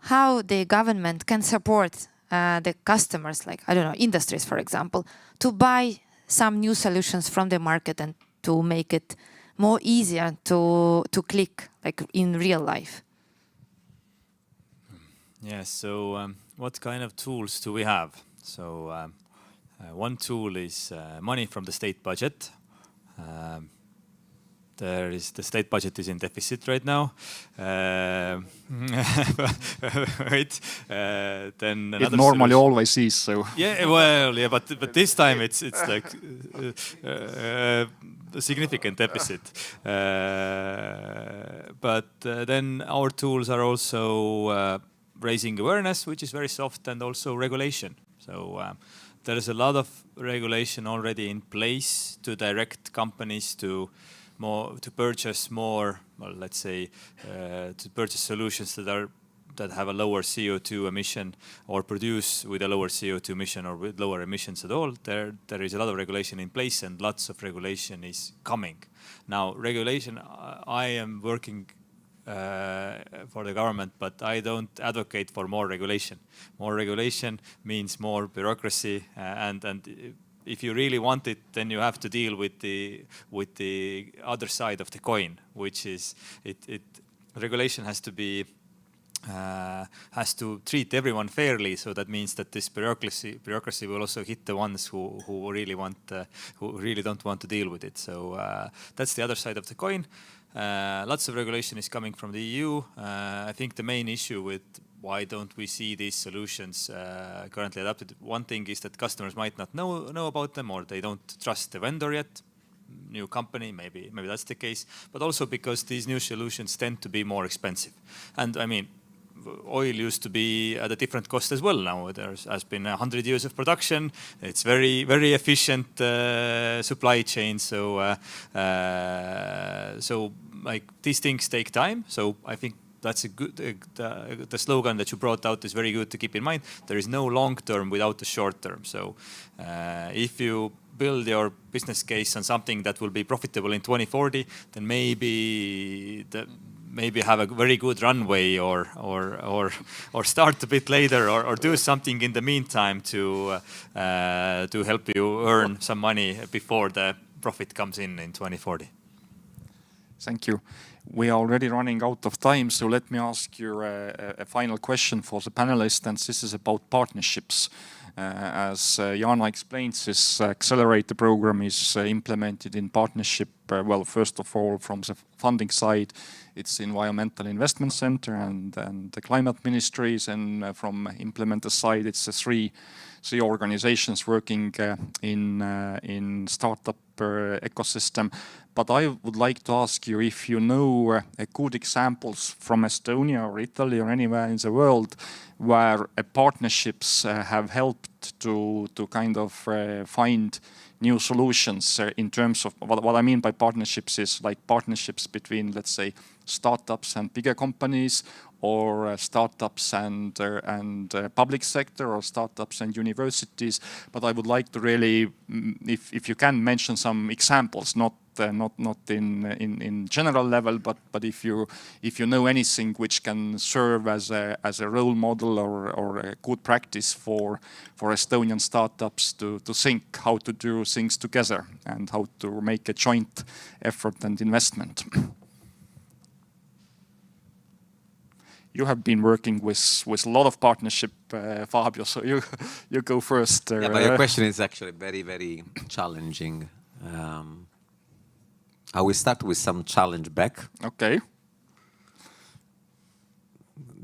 [SPEAKER 1] how the government can support the customers, like, I don't know, industries, for example, to buy some new solutions from the market and to make it more easier to click, like in real life?
[SPEAKER 5] Yeah, so what kind of tools do we have? So one tool is money from the state budget. The state budget is in deficit right now. Right. Then
[SPEAKER 3] it normally always is so.
[SPEAKER 5] Yeah, well, yeah, but this time it's like a significant deficit. But then our tools are also raising awareness, which is very soft, and also regulation. So there is a lot of regulation already in place to direct companies to purchase more, well, let's say, to purchase solutions that have a lower CO2 emission, or produce with a lower CO2 emission, or with lower emissions at all. There is a lot of regulation in place, and lots of regulation is coming. Now, regulation, I am working for the government, but I don't advocate for more regulation. More regulation means more bureaucracy, and if you really want it, then you have to deal with the other side of the coin, which is regulation has to treat everyone fairly. So that means that this bureaucracy will also hit the ones who really don't want to deal with it. So that's the other side of the coin. Lots of regulation is coming from the EU. I think the main issue with why don't we see these solutions currently adapted, one thing is that customers might not know about them, or they don't trust the vendor yet. New company, maybe that's the case, but also because these new solutions tend to be more expensive. And I mean, oil used to be at a different cost as well. Now there has been 100 years of production. It's very, very efficient supply chain. So like these things take time. So I think that's a good, the slogan that you brought out is very good to keep in mind. There is no long term without the short term. So if you build your business case on something that will be profitable in 2040, then maybe have a very good runway, or start a bit later, or do something in the meantime to help you earn some money before the profit comes in 2040.
[SPEAKER 3] Thank you. We are already running out of time, so let me ask you a final question for the panelists, and this is about partnerships. As Jana explained, this accelerator program is implemented in partnership, well, first of all, from the funding side, it's Environmental Investment Center and the Climate Ministries, and from implementer side, it's the three organizations working in startup ecosystem. But I would like to ask you if you know good examples from Estonia or Italy or anywhere in the world where partnerships have helped to kind of find new solutions in terms of what I mean by partnerships is like partnerships between, let's say, startups and bigger companies, or startups and public sector, or startups and universities. But I would like to really, if you can mention some examples, not in general level, but if you know anything which can serve as a role model or a good practice for Estonian startups to think how to do things together and how to make a joint effort and investment. You have been working with a lot of partnership, Fabio, so you go first.
[SPEAKER 7] Yeah, but your question is actually very, very challenging. I will start with some challenge back.
[SPEAKER 3] Okay.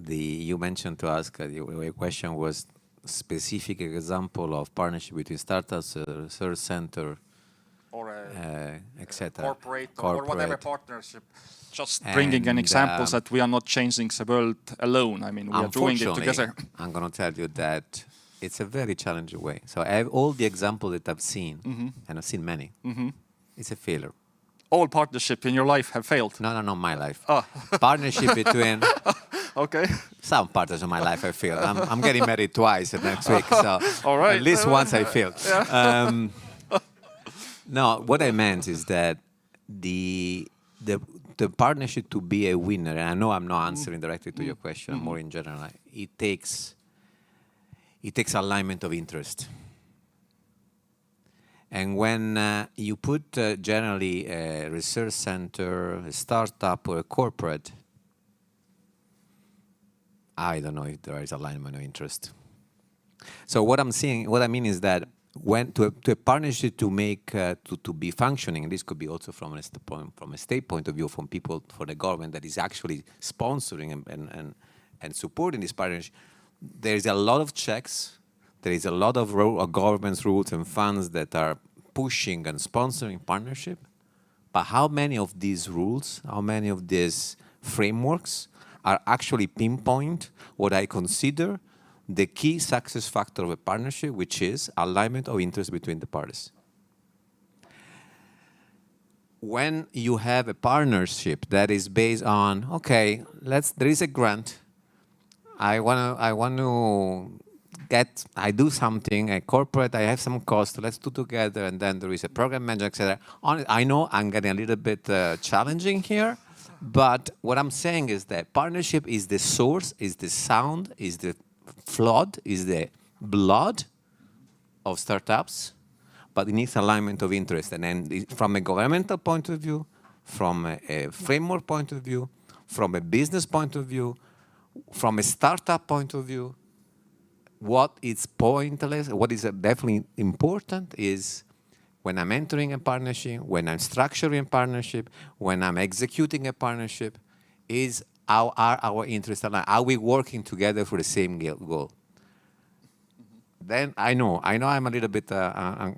[SPEAKER 7] You mentioned to ask, your question was specific example of partnership between startups, research center.
[SPEAKER 3] Or
[SPEAKER 7] etc.
[SPEAKER 3] corporate or whatever
[SPEAKER 7] Corporate.
[SPEAKER 3] partnership. Just bringing an example that we are not changing the world alone. I mean, we are doing it together.
[SPEAKER 7] I'm going to tell you that it's a very challenging way. So I have all the examples that I've seen, and I've seen many, it's a failure.
[SPEAKER 3] All partnership in your life have failed.
[SPEAKER 7] No, my life.
[SPEAKER 3] Oh.
[SPEAKER 7] Partnership between
[SPEAKER 3] Okay.
[SPEAKER 7] some partners of my life I failed. I'm getting married twice next week, so
[SPEAKER 3] All right.
[SPEAKER 7] at least once I failed. No, what I meant is that the partnership to be a winner, and I know I'm not answering directly to your question, more in general, it takes alignment of interest. And when you put generally a research center, a startup, or a corporate, I don't know if there is alignment of interest. So what I mean is that when to a partnership to make to be functioning, this could be also from a state point of view, from people, for the government that is actually sponsoring and supporting this partnership. There is a lot of checks. There is a lot of government's rules and funds that are pushing and sponsoring partnership. But how many of these rules, how many of these frameworks are actually pinpoint what I consider the key success factor of a partnership, which is alignment of interest between the parties? When you have a partnership that is based on, okay, there is a grant, I want to I do something, a corporate, I have some cost, let's do together, and then there is a program manager, etc. I know I'm getting a little bit challenging here, but what I'm saying is that partnership is the source, is the sound, is the flood, is the blood of startups, but it needs alignment of interest. And then from a governmental point of view, from a framework point of view, from a business point of view, from a startup point of view, what is pointless, what is definitely important is when I'm entering a partnership, when I'm structuring a partnership, when I'm executing a partnership, is how are our interests aligned? Are we working together for the same goal? Then I know I'm a little bit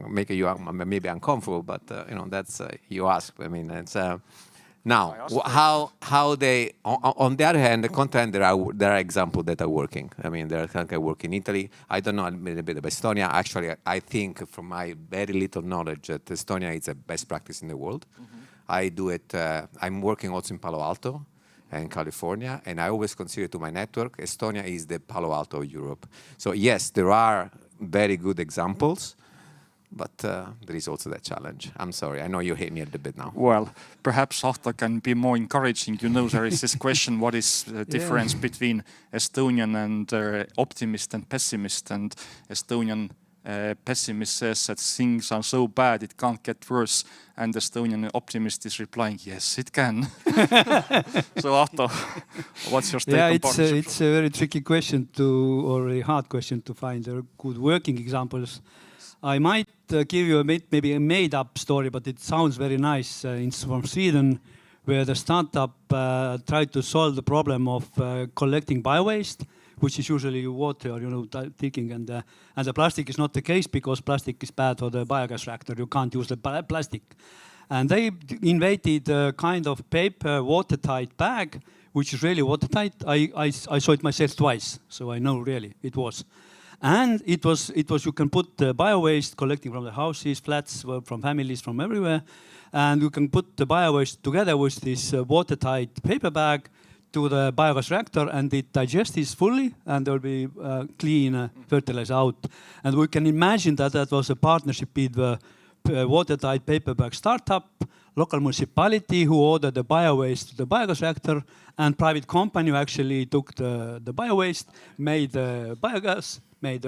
[SPEAKER 7] making you maybe uncomfortable, but that's you ask. I mean, it's now how they. On the other hand, the content there are examples that are working. I mean, there are things that work in Italy. I don't know a little bit about Estonia. Actually, I think from my very little knowledge that Estonia is the best practice in the world. I do it. I'm working also in Palo Alto and California, and I always consider to my network, Estonia is the Palo Alto of Europe. So yes, there are very good examples, but there is also that challenge. I'm sorry, I know you hate me a little bit now.
[SPEAKER 3] Well, perhaps Ahto can be more encouraging. There is this question, what is the difference between Estonian and optimist and pessimist? And Estonian pessimist says that things are so bad it can't get worse, and the Estonian optimist is replying, yes, it can. So Ahto, what's your take on partnership?
[SPEAKER 6] It's a very tricky question or a hard question to find good working examples. I might give you maybe a made-up story, but it sounds very nice. It's from Sweden, where the startup tried to solve the problem of collecting bio-waste, which is usually water, taking, and the plastic is not the case because plastic is bad for the biogas reactor. You can't use the plastic. And they invented a kind of paper watertight bag, which is really watertight. I saw it myself twice, so I know really it was. And it was you can put the bio-waste collecting from the houses, flats, from families, from everywhere, and you can put the bio-waste together with this watertight paper bag to the biogas reactor, and it digests fully, and there will be clean fertilizer out. And we can imagine that was a partnership with the watertight paper bag startup, local municipality who ordered the bio-waste to the biogas reactor, and private company who actually took the bio-waste, made the biogas, made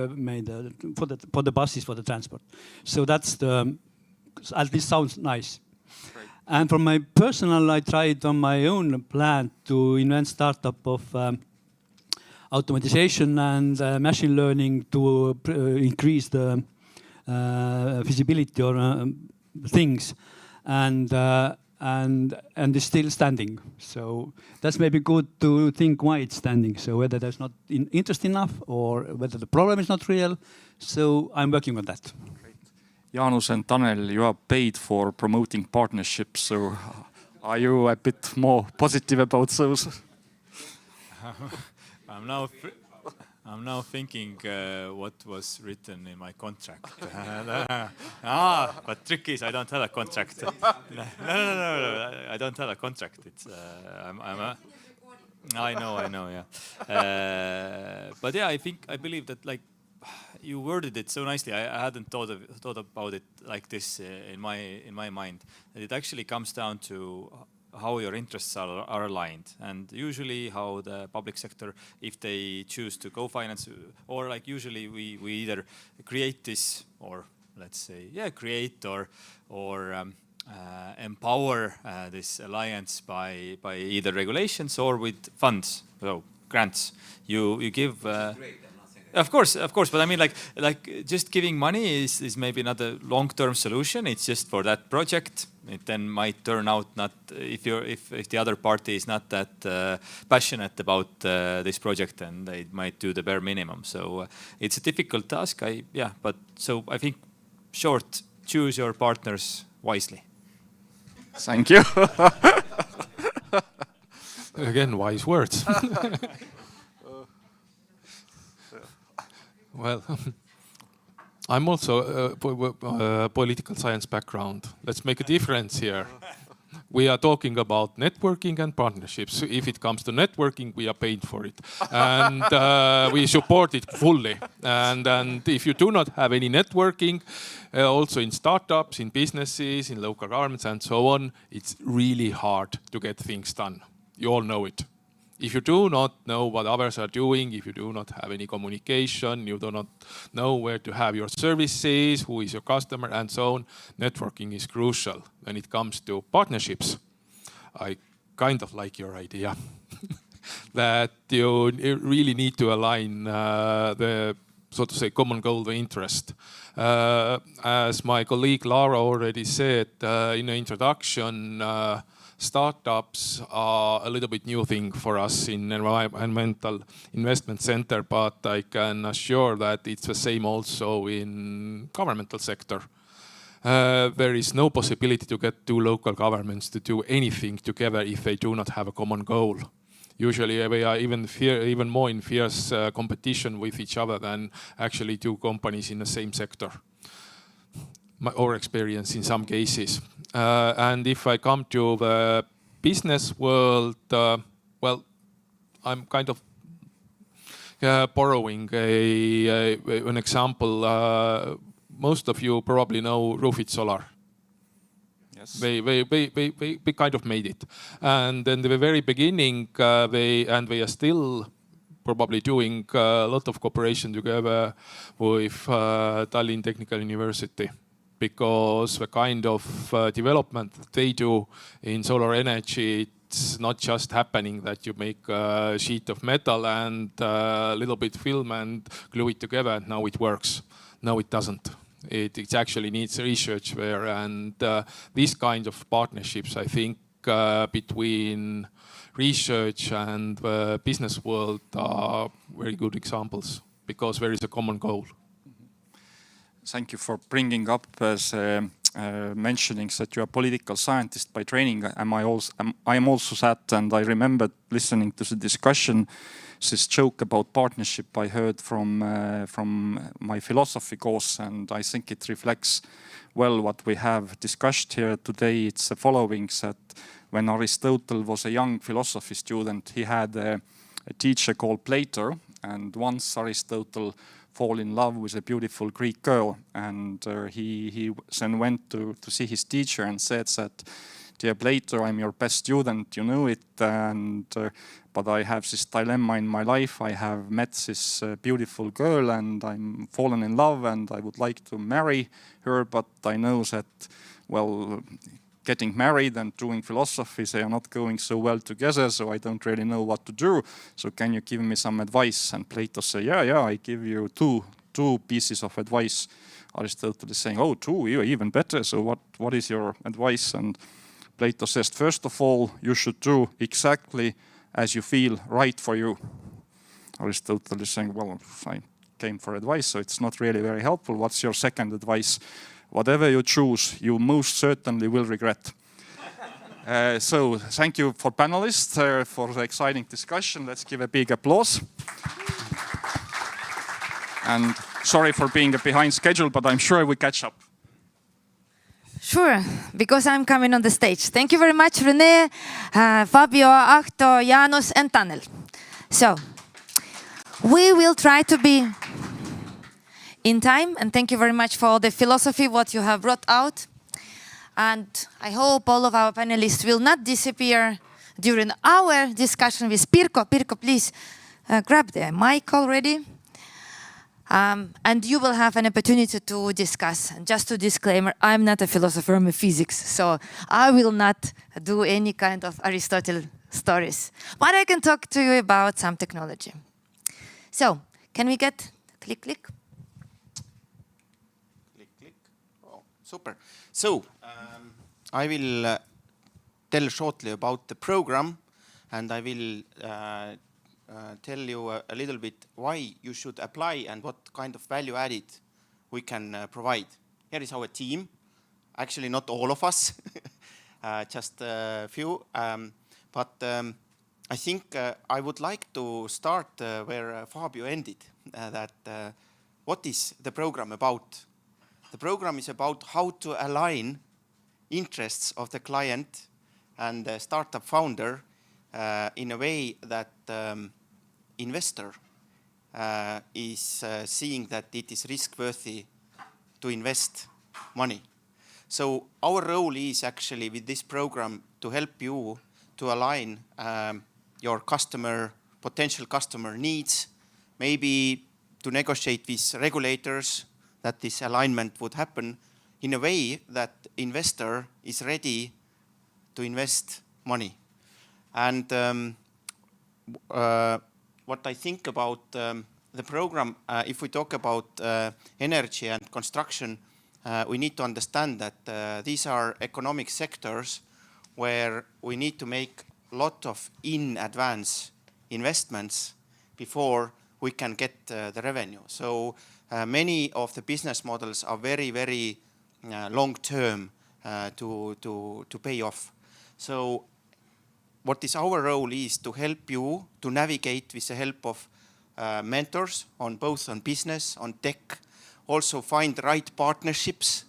[SPEAKER 6] for the buses for the transport. So that's at least sounds nice. And from my personal, I tried on my own plan to invent startup of automatization and machine learning to increase the visibility or things, and it's still standing. So that's maybe good to think why it's standing. So whether there's not interest enough or whether the problem is not real. So I'm working on that.
[SPEAKER 3] Jaanus and Tanel, you are paid for promoting partnerships, so are you a bit more positive about those?
[SPEAKER 5] I'm now thinking what was written in my contract. But trick is I don't have a contract. No, I don't have a contract. It's I know, yeah. But yeah, I believe that like you worded it so nicely. I hadn't thought about it like this in my mind. That it actually comes down to how your interests are aligned, and usually how the public sector, if they choose to co-finance, or like usually we either create this, or let's say create or empower this alliance by either regulations or with funds, so grants. You give. Of course, but I mean, like just giving money is maybe not a long-term solution. It's just for that project. It then might turn out not if the other party is not that passionate about this project, and they might do the bare minimum. So it's a difficult task. But so I think, short, choose your partners wisely.
[SPEAKER 3] Thank you.
[SPEAKER 4] Again, wise words. Well, I'm also a political science background. Let's make a difference here. We are talking about networking and partnerships. If it comes to networking, we are paid for it. And we support it fully. And if you do not have any networking, also in startups, in businesses, in local governments and so on, it's really hard to get things done. You all know it. If you do not know what others are doing, if you do not have any communication, you do not know where to have your services, who is your customer, and so on, networking is crucial. When it comes to partnerships, I kind of like your idea that you really need to align the, so to say, common goal, the interest. As my colleague Laura already said in the introduction, startups are a little bit new thing for us in Environmental Investment Center, but I can assure that it's the same also in governmental sector. There is no possibility to get two local governments to do anything together if they do not have a common goal. Usually we are even more in fierce competition with each other than actually two companies in the same sector. Or experience in some cases. And if I come to the business world, well, I'm kind of borrowing an example. Most of you probably know Roofit Solar.
[SPEAKER 3] Yes.
[SPEAKER 4] They kind of made it. And in the very beginning, they are still probably doing a lot of cooperation together with Tallinn Technical University. Because the kind of development that they do in solar energy, it's not just happening that you make a sheet of metal and a little bit film and glue it together and now it works. No, it doesn't. It actually needs research there, and these kinds of partnerships, I think, between research and the business world are very good examples because there is a common goal.
[SPEAKER 3] Thank you for bringing up as mentioning that you are a political scientist by training. I am also that, and I remember listening to the discussion, this joke about partnership I heard from my philosophy course, and I think it reflects well what we have discussed here today. It's the following, that when Aristotle was a young philosophy student, he had a teacher called Plato, and once Aristotle fall in love with a beautiful Greek girl, and he then went to see his teacher and said that, "Dear Plato, I'm your best student, you know it, and but I have this dilemma in my life. I have met this beautiful girl and I'm fallen in love and I would like to marry her, but I know that, well, getting married and doing philosophy, they are not going so well together, so I don't really know what to do. So can you give me some advice?" And Plato said, yeah, I give you two pieces of advice. Aristotle is saying, "Oh, two, you're even better. So what is your advice?" And Plato says, "First of all, you should do exactly as you feel right for you." Aristotle is saying, "Well, I came for advice, so it's not really very helpful. What's your second advice?" whatever you choose, you most certainly will regret. So thank you for panelists for the exciting discussion. Let's give a big applause. And sorry for being behind schedule, but I'm sure we catch up.
[SPEAKER 1] Sure, because I'm coming on the stage. Thank you very much, Rene, Fabio, Ahto, Jaanus, and Tanel. So, we will try to be in time, and thank you very much for the philosophy, what you have brought out. And I hope all of our panelists will not disappear during our discussion with Pirkko. Pirkko, please grab the mic already. And you will have an opportunity to discuss. And just a disclaimer, I'm not a philosopher, I'm a physics, so I will not do any kind of Aristotle stories. But I can talk to you about some technology. So, can we get click, click?
[SPEAKER 8] Click, click. Oh, super. So, I will tell shortly about the program, and I will tell you a little bit why you should apply and what kind of value added we can provide. Here is our team. Actually, not all of us, just a few. But I think I would like to start where Fabio ended, that what is the program about? The program is about how to align interests of the client and the startup founder in a way that investor is seeing that it is risk-worthy to invest money. So our role is actually with this program to help you to align your potential customer needs, maybe to negotiate with regulators that this alignment would happen in a way that investor is ready to invest money. And what I think about the program, if we talk about energy and construction, we need to understand that these are economic sectors where we need to make a lot of in-advance investments before we can get the revenue. So many of the business models are very, very long-term to pay off. So what is our role is to help you to navigate with the help of mentors on both on business, on tech, also find the right partnerships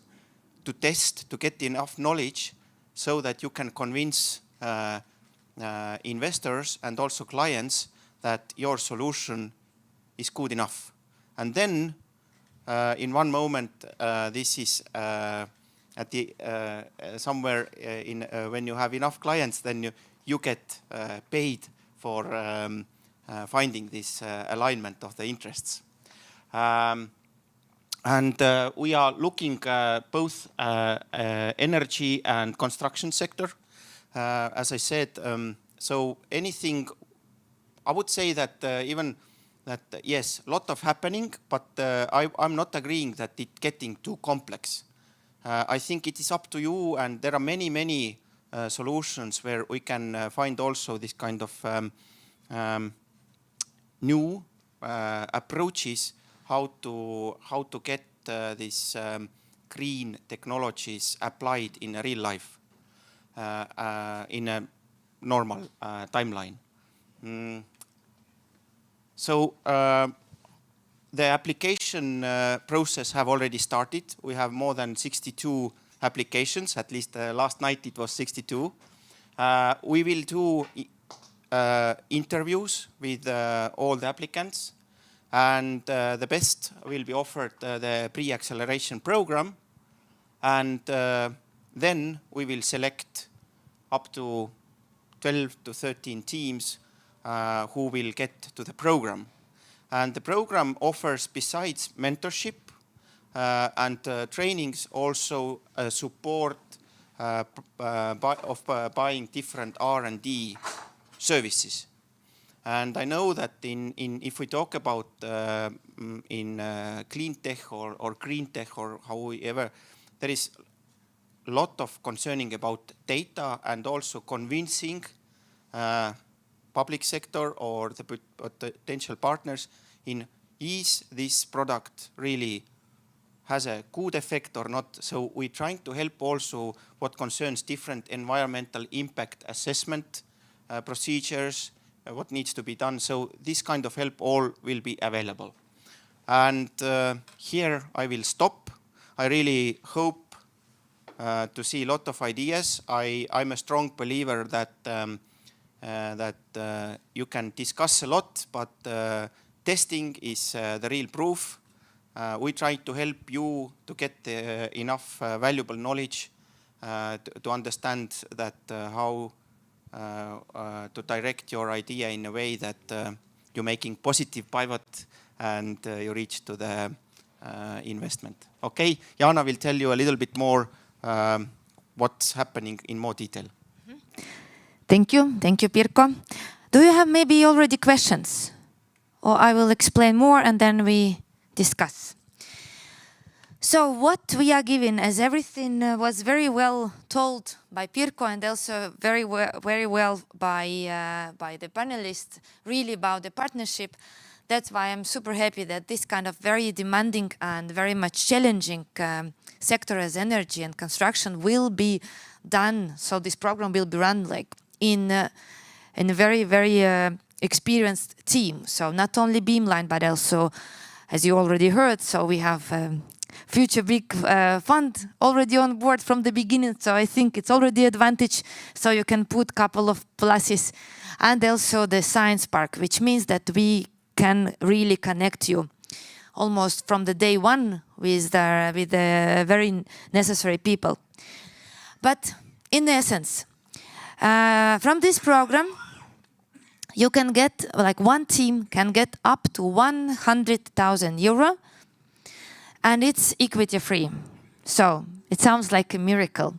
[SPEAKER 8] to test, to get enough knowledge so that you can convince investors and also clients that your solution is good enough. And then in one moment, this is at the somewhere in when you have enough clients, then you get paid for finding this alignment of the interests. And we are looking both energy and construction sector. As I said, so anything, I would say that even that, yes, a lot of happening, but I'm not agreeing that it's getting too complex. I think it is up to you, and there are many, many solutions where we can find also this kind of new approaches how to get these green technologies applied in a real life in a normal timeline. So the application process have already started. We have more than 62 applications, at least last night it was 62. We will do interviews with all the applicants, and the best will be offered the pre-acceleration program, and then we will select up to 12 to 13 teams who will get to the program. And the program offers, besides mentorship and trainings, also support of buying different R&D services. And I know that if we talk about in clean tech or green tech or however, there is a lot of concerning about data and also convincing public sector or the potential partners in is this product really has a good effect or not. So we're trying to help also what concerns different environmental impact assessment procedures, what needs to be done. So this kind of help all will be available. And here I will stop. I really hope to see a lot of ideas. I'm a strong believer that you can discuss a lot, but testing is the real proof. We try to help you to get enough valuable knowledge to understand that how to direct your idea in a way that you're making positive pivot and you reach to the investment. Okay, Jana will tell you a little bit more what's happening in more detail.
[SPEAKER 1] Thank you, Pirkko. Do you have maybe already questions? Or I will explain more and then we discuss. So what we are given, as everything was very well told by Pirkko and also very well by the panelists, really about the partnership. That's why I'm super happy that this kind of very demanding and very much challenging sector as energy and construction will be done. So this program will be run like in a very, very experienced team. So not only Beamline, but also, as you already heard, so we have Future Big Fund already on board from the beginning. So I think it's already advantage. So you can put a couple of pluses. And also the Science Park, which means that we can really connect you almost from the day one with the very necessary people. But in essence, from this program, you can get, like one team can get up to 100,000 euro, and it's equity free. So it sounds like a miracle.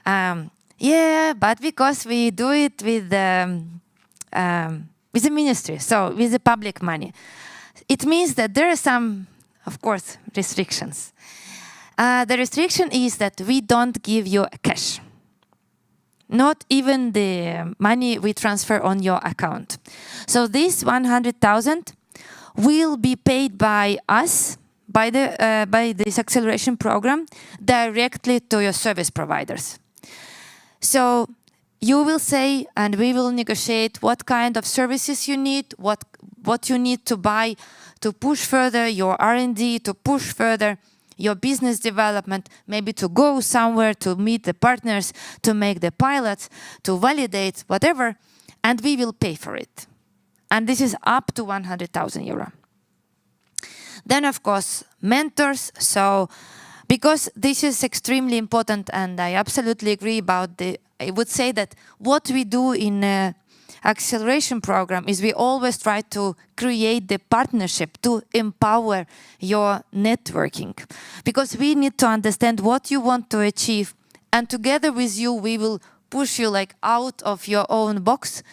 [SPEAKER 1] Yeah, but because we do it with the ministry, so with the public money, it means that there are some, of course, restrictions. The restriction is that we don't give you cash. Not even the money we transfer on your account. So this 100,000 will be paid by us, by this acceleration program, directly to your service providers. So you will say, and we will negotiate what kind of services you need, what you need to buy to push further your R&D, to push further your business development, maybe to go somewhere to meet the partners, to make the pilots, to validate whatever, and we will pay for it. And this is up to 100,000 euro. Then, of course, mentors. So, because this is extremely important, and I absolutely agree about I would say that what we do in acceleration program is we always try to create the partnership to empower your networking, because we need to understand what you want to achieve, and together with you we will push you like out of your own box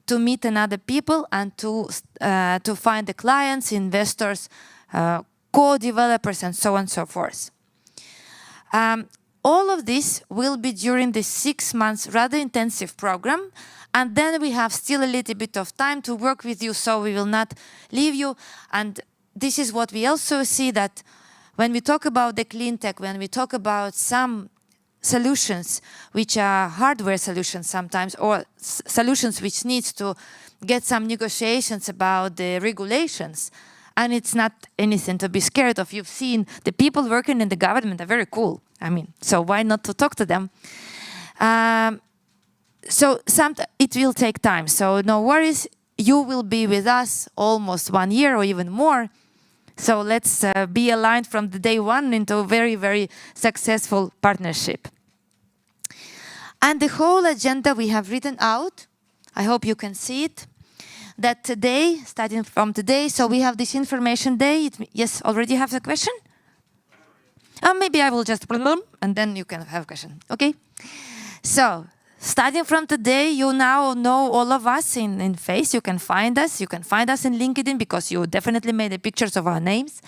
[SPEAKER 1] to meet another people and to find the clients, investors, co-developers, and so on and so forth. All of this will be during the 6 months rather intensive program. And then we have still a little bit of time to work with you, so we will not leave you. And this is what we also see, that when we talk about the clean tech, when we talk about some solutions which are hardware solutions sometimes, or solutions which needs to get some negotiations about the regulations, and it's not anything to be scared of. You've seen the people working in the government are very cool. I mean, so why not to talk to them? So it will take time, so no worries. You will be with us almost 1 year or even more. So let's be aligned from the day one into a very, very successful partnership. And the whole agenda we have written out. I hope you can see it. That today, starting from today, so we have this information day. Yes, already have a question? Maybe I will just and then you can have a question. Okay? So, starting from today, you now know all of us in face. You can find us. You can find us in LinkedIn because you definitely made the pictures of our names.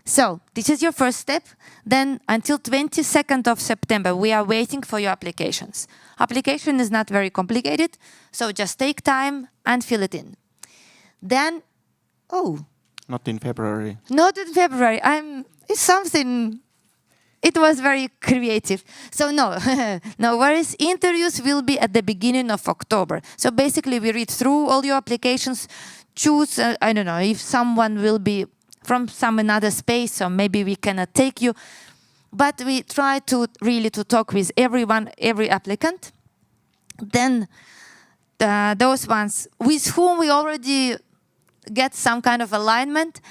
[SPEAKER 1] So this is your first step. Then until 22nd of September, we are waiting for your applications. Application is not very complicated, so just take time and fill it in. Then,
[SPEAKER 8] Not in February.
[SPEAKER 1] Not in February. It's something. It was very creative. So no, no worries. Interviews will be at the beginning of October. So basically, we read through all your applications, choose. I don't know if someone will be from some another space, or maybe we cannot take you. But we try to really to talk with everyone, every applicant. Then those ones with whom we already get some kind of alignment,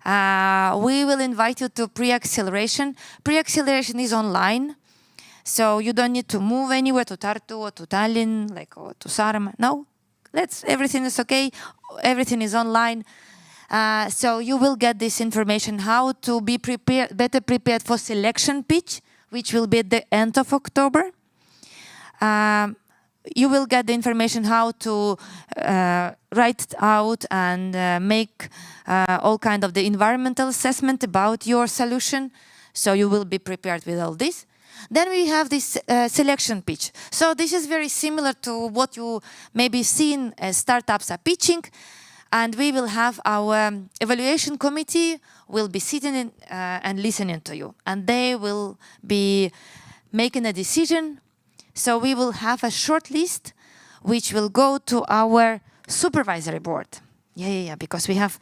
[SPEAKER 1] we will invite you to pre-acceleration. Pre-acceleration is online, so you don't need to move anywhere to Tartu or to Tallinn, or to Saaremaa. No, everything is okay. Everything is online. So you will get this information how to be better prepared for selection pitch, which will be at the end of October. You will get the information how to write out and make all kind of the environmental assessment about your solution. So you will be prepared with all this. Then we have this selection pitch. So this is very similar to what you maybe seen as startups are pitching. And we will have our evaluation committee will be sitting in, and listening to you. And they will be making a decision. So we will have a short list which will go to our supervisory board. Yeah, because we have,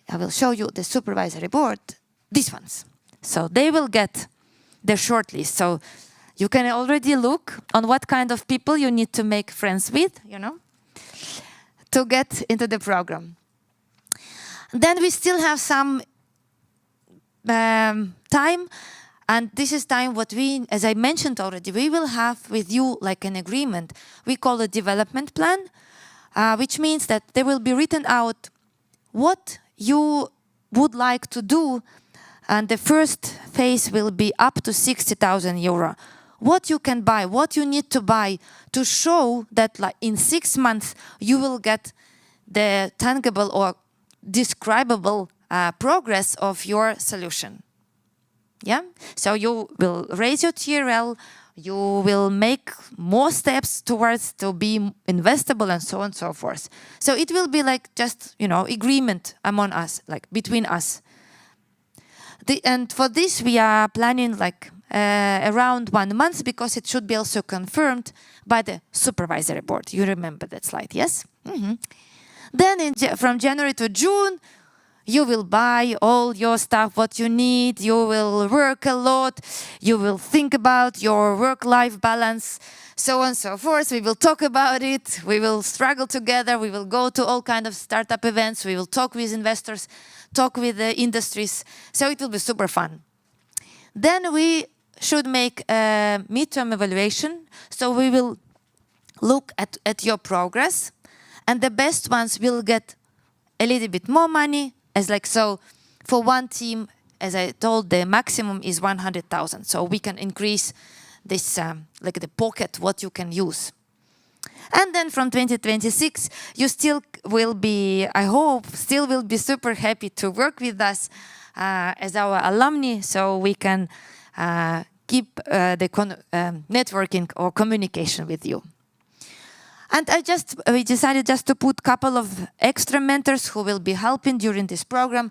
[SPEAKER 1] I will show you the supervisory board, these ones. So they will get the short list. So you can already look on what kind of people you need to make friends with, to get into the program. Then we still have some time, and this is time what we, as I mentioned already, we will have with you like an agreement. We call a development plan, which means that there will be written out what you would like to do, and the first phase will be up to 60,000 euro. What you can buy, what you need to buy to show that in 6 months you will get the tangible or describable progress of your solution. Yeah, so you will raise your TRL, you will make more steps towards to be investable and so on and so forth. So it will be like just, agreement among us, like between us. And for this we are planning around 1 month, because it should be also confirmed by the supervisory board. You remember that slide, yes? Mm-hmm. Then from January to June, you will buy all your stuff, what you need. You will work a lot. You will think about your work-life balance, so on and so forth. We will talk about it. We will struggle together. We will go to all kinds of startup events. We will talk with investors, talk with the industries. So it will be super fun. Then we should make a midterm evaluation. So we will look at your progress, and the best ones will get a little bit more money. So for one team, as I told, the maximum is 100,000. So we can increase this, the pocket, what you can use. And then from 2026, you still will be, I hope, still will be super happy to work with us as our alumni, so we can keep the networking or communication with you. And we decided just to put a couple of extra mentors who will be helping during this program.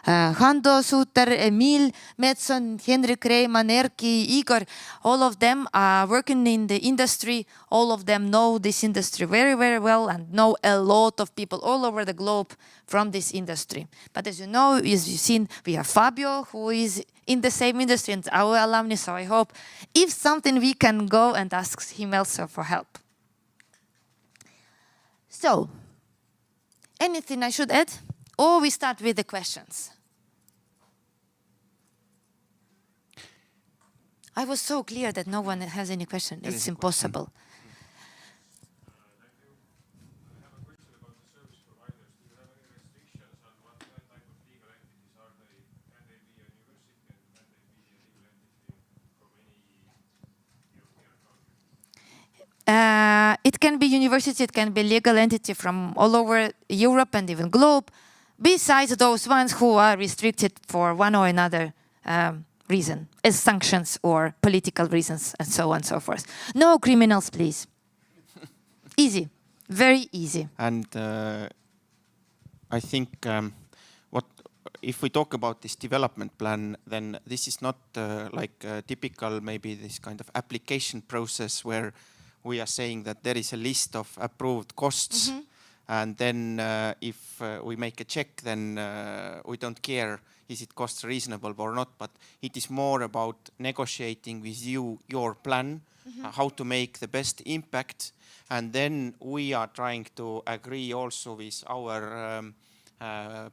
[SPEAKER 1] Hando Suter, Emil Metson, Henrik Reimann, Erki, Igor, all of them are working in the industry. All of them know this industry very, very well and know a lot of people all over the globe from this industry. But as you know, as you've seen, we have Fabio, who is in the same industry and our alumni, so I hope if something we can go and ask him also for help. So, anything I should add? Or we start with the questions? I was so clear that no one has any question. It's impossible. It can be university, it can be legal entity from all over Europe and even globe, besides those ones who are restricted for one or another reason, as sanctions or political reasons and so on and so forth. No criminals, please. Easy, very easy.
[SPEAKER 8] And I think what if we talk about this development plan, then this is not like typical, maybe this kind of application process where we are saying that there is a list of approved costs, and then if we make a check, then we don't care is it cost reasonable or not, but it is more about negotiating with you your plan, how to make the best impact, and then we are trying to agree also with our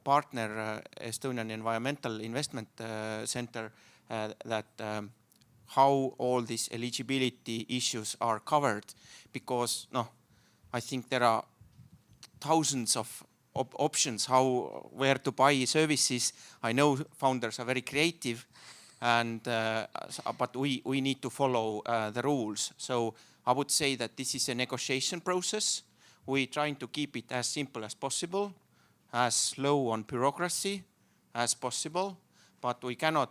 [SPEAKER 8] partner, Estonian Environmental Investment Center, that how all these eligibility issues are covered, because I think there are thousands of options where to buy services. I know founders are very creative, and but we need to follow the rules. So I would say that this is a negotiation process. We're trying to keep it as simple as possible, as low on bureaucracy as possible, but we cannot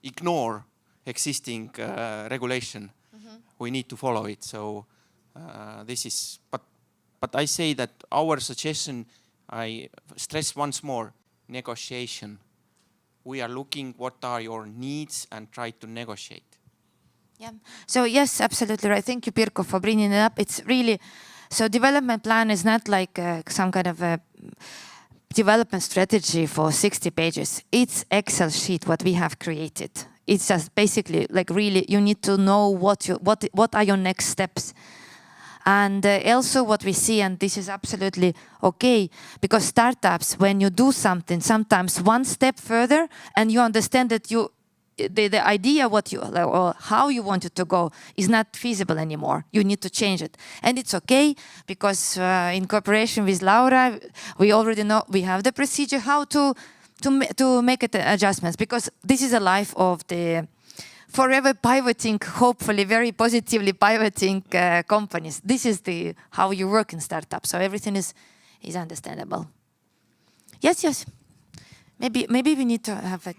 [SPEAKER 8] ignore existing regulation. We need to follow it. So this is, but I say that our suggestion, I stress once more, negotiation. We are looking what are your needs and try to negotiate.
[SPEAKER 1] Yeah. So yes, absolutely right. Thank you, Pirkko, for bringing it up. It's really, so development plan is not like some kind of a development strategy for 60 pages. It's Excel sheet what we have created. It's just basically like really you need to know what are your next steps. And also what we see, and this is absolutely okay, because startups, when you do something, sometimes one step further and you understand that the idea what you or how you want it to go is not feasible anymore. You need to change it. And it's okay, because in cooperation with Laura, we already know, we have the procedure how to make it adjustments, because this is a life of the forever pivoting, hopefully very positively pivoting companies. This is how you work in startups. So everything is understandable. Yes. Maybe we need to have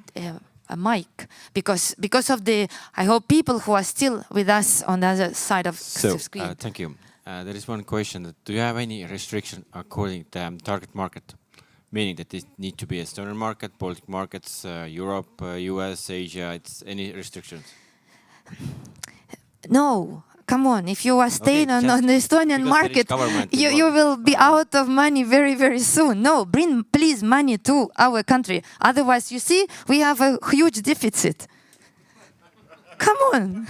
[SPEAKER 1] a mic because of the, I hope, people who are still with us on the other side of the screen.
[SPEAKER 9] Thank you. There is one question. Do you have any restriction according to target market? Meaning that it needs to be Estonian market, Baltic markets, Europe, US, Asia, it's any restrictions?
[SPEAKER 1] No, come on. If you are staying on the Estonian market, you will be out of money very, very soon. No, bring please money to our country. Otherwise, you see, we have a huge deficit. Come on.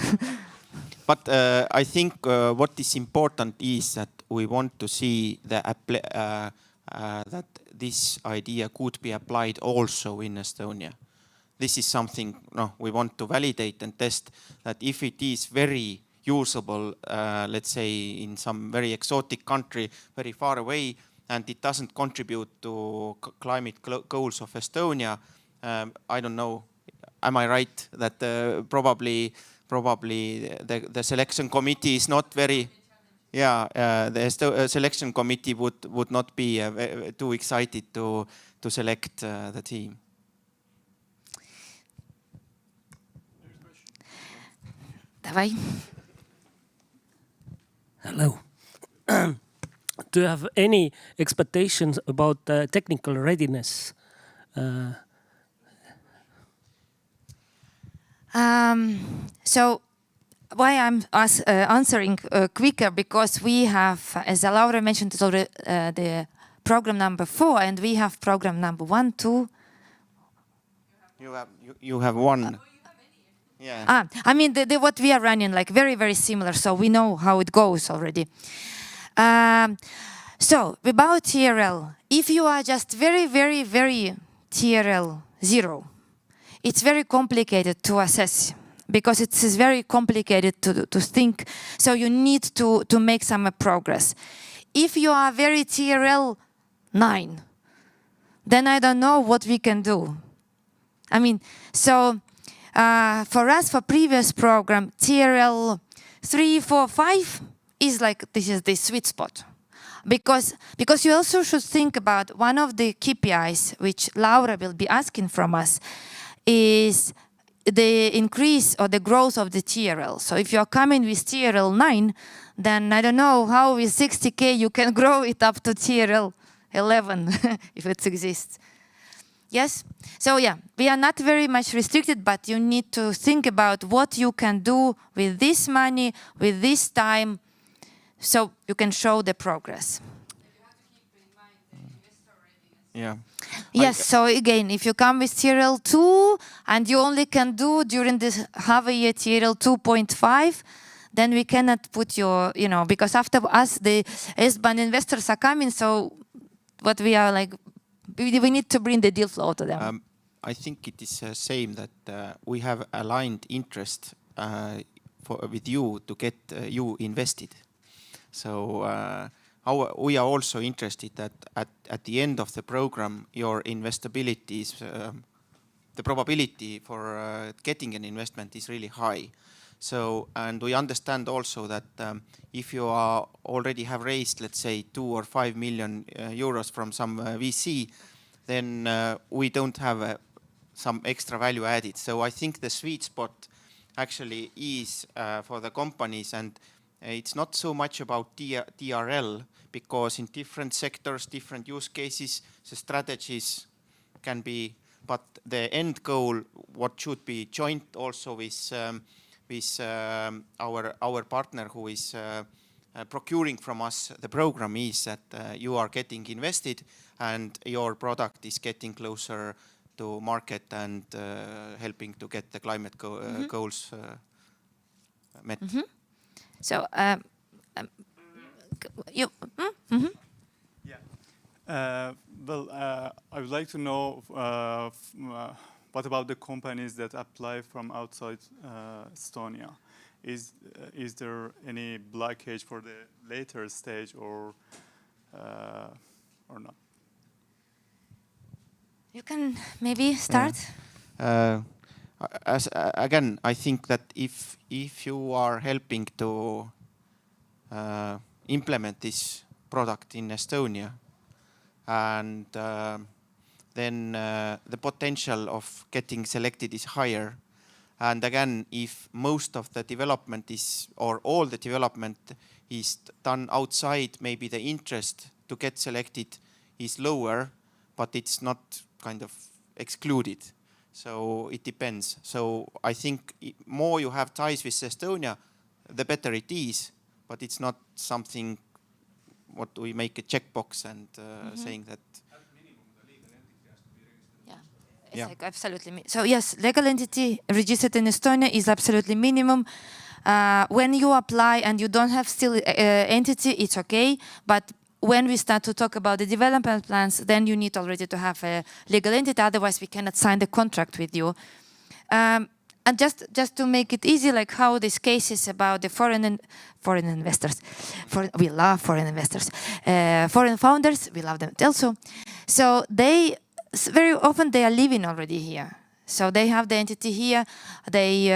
[SPEAKER 8] But I think what is important is that we want to see that this idea could be applied also in Estonia. This is something we want to validate and test, that if it is very usable, let's say in some very exotic country, very far away, and it doesn't contribute to climate goals of Estonia, I don't know, am I right that probably the selection committee is not very... Yeah, the selection committee would not be too excited to select the team.
[SPEAKER 1] Davai.
[SPEAKER 10] Hello. Do you have any expectations about technical readiness?
[SPEAKER 1] So why I'm answering quicker, because we have, as Laura mentioned, it's already the program number 4, and we have program number 1, 2.
[SPEAKER 8] You have one. Yeah.
[SPEAKER 1] I mean, what we are running, like very, very similar, so we know how it goes already. So about TRL, if you are just very, very, very TRL 0, it's very complicated to assess, because it is very complicated to think. So you need to make some progress. If you are very TRL 9, then I don't know what we can do. I mean, so for us, for previous program, TRL 3, 4, 5 is like, this is the sweet spot. Because you also should think about one of the KPIs, which Laura will be asking from us, is the increase or the growth of the TRL. So if you're coming with TRL 9, then I don't know how with 60K you can grow it up to TRL 11, if it exists. Yes. So yeah, we are not very much restricted, but you need to think about what you can do with this money, with this time, so you can show the progress.
[SPEAKER 8] Yeah.
[SPEAKER 1] Yes, so again, if you come with TRL 2 and you only can do during this half a year TRL 2.5, then we cannot put your, because after us, the S-band investors are coming, so what we are like, we need to bring the deal flow to them.
[SPEAKER 8] I think it is same that we have aligned interest with you to get you invested. So we are also interested that at the end of the program, your investability is, the probability for getting an investment is really high. So, and we understand also that if you are already have raised, let's say, 2 or 5 million euros from some VC, then we don't have some extra value added. So I think the sweet spot actually is for the companies, and it's not so much about TRL, because in different sectors, different use cases, the strategies can be, but the end goal, what should be joint also with our partner who is procuring from us the program, is that you are getting invested and your product is getting closer to market and helping to get the climate goals met.
[SPEAKER 1] So, you.
[SPEAKER 11] Well, I would like to know what about the companies that apply from outside Estonia? Is there any blockage for the later stage or not?
[SPEAKER 1] You can maybe start.
[SPEAKER 8] Again, I think that if you are helping to implement this product in Estonia, and then the potential of getting selected is higher. And again, if most of the development is, or all the development is done outside, maybe the interest to get selected is lower, but it's not kind of excluded. So it depends. So I think more you have ties with Estonia, the better it is, but it's not something what we make a checkbox and saying that.
[SPEAKER 1] Yeah, like absolutely. So yes, legal entity registered in Estonia is absolutely minimum. When you apply and you don't have still entity, it's okay. But when we start to talk about the development plans, then you need already to have a legal entity. Otherwise, we cannot sign the contract with you. And just to make it easy, like how this case is about the foreign investors. We love foreign investors. Foreign founders, we love them also. So they very often they are living already here. So they have the entity here. They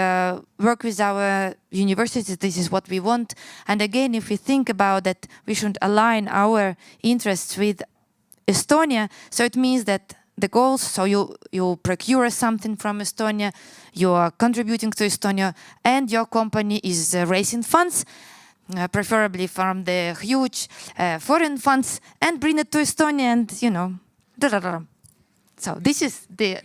[SPEAKER 1] work with our universities. This is what we want. And again, if we think about that, we should align our interests with Estonia. So it means that the goals, so you procure something from Estonia, you are contributing to Estonia, and your company is raising funds, preferably from the huge foreign funds, and bring it to Estonia, and So this is the.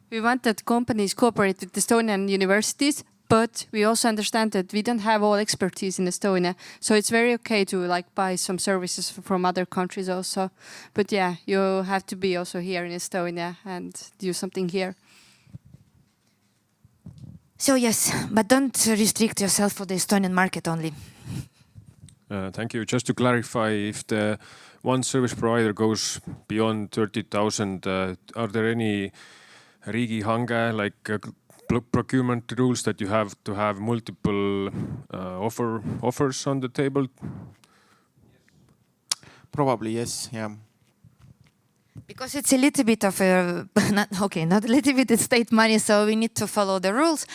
[SPEAKER 2] We want that companies cooperate with Estonian universities, but we also understand that we don't have all expertise in Estonia. So it's very okay to buy some services from other countries also. But yeah, you have to be also here in Estonia and do something here.
[SPEAKER 1] So yes, but don't restrict yourself for the Estonian market only.
[SPEAKER 12] Thank you. Just to clarify, if the one service provider goes beyond 30,000, are there any riigihange, like procurement rules that you have to have multiple offers on the table?
[SPEAKER 8] Probably yes, yeah.
[SPEAKER 1] Because it's a little bit of a, not a little bit, it's state money, so we need to follow the rules.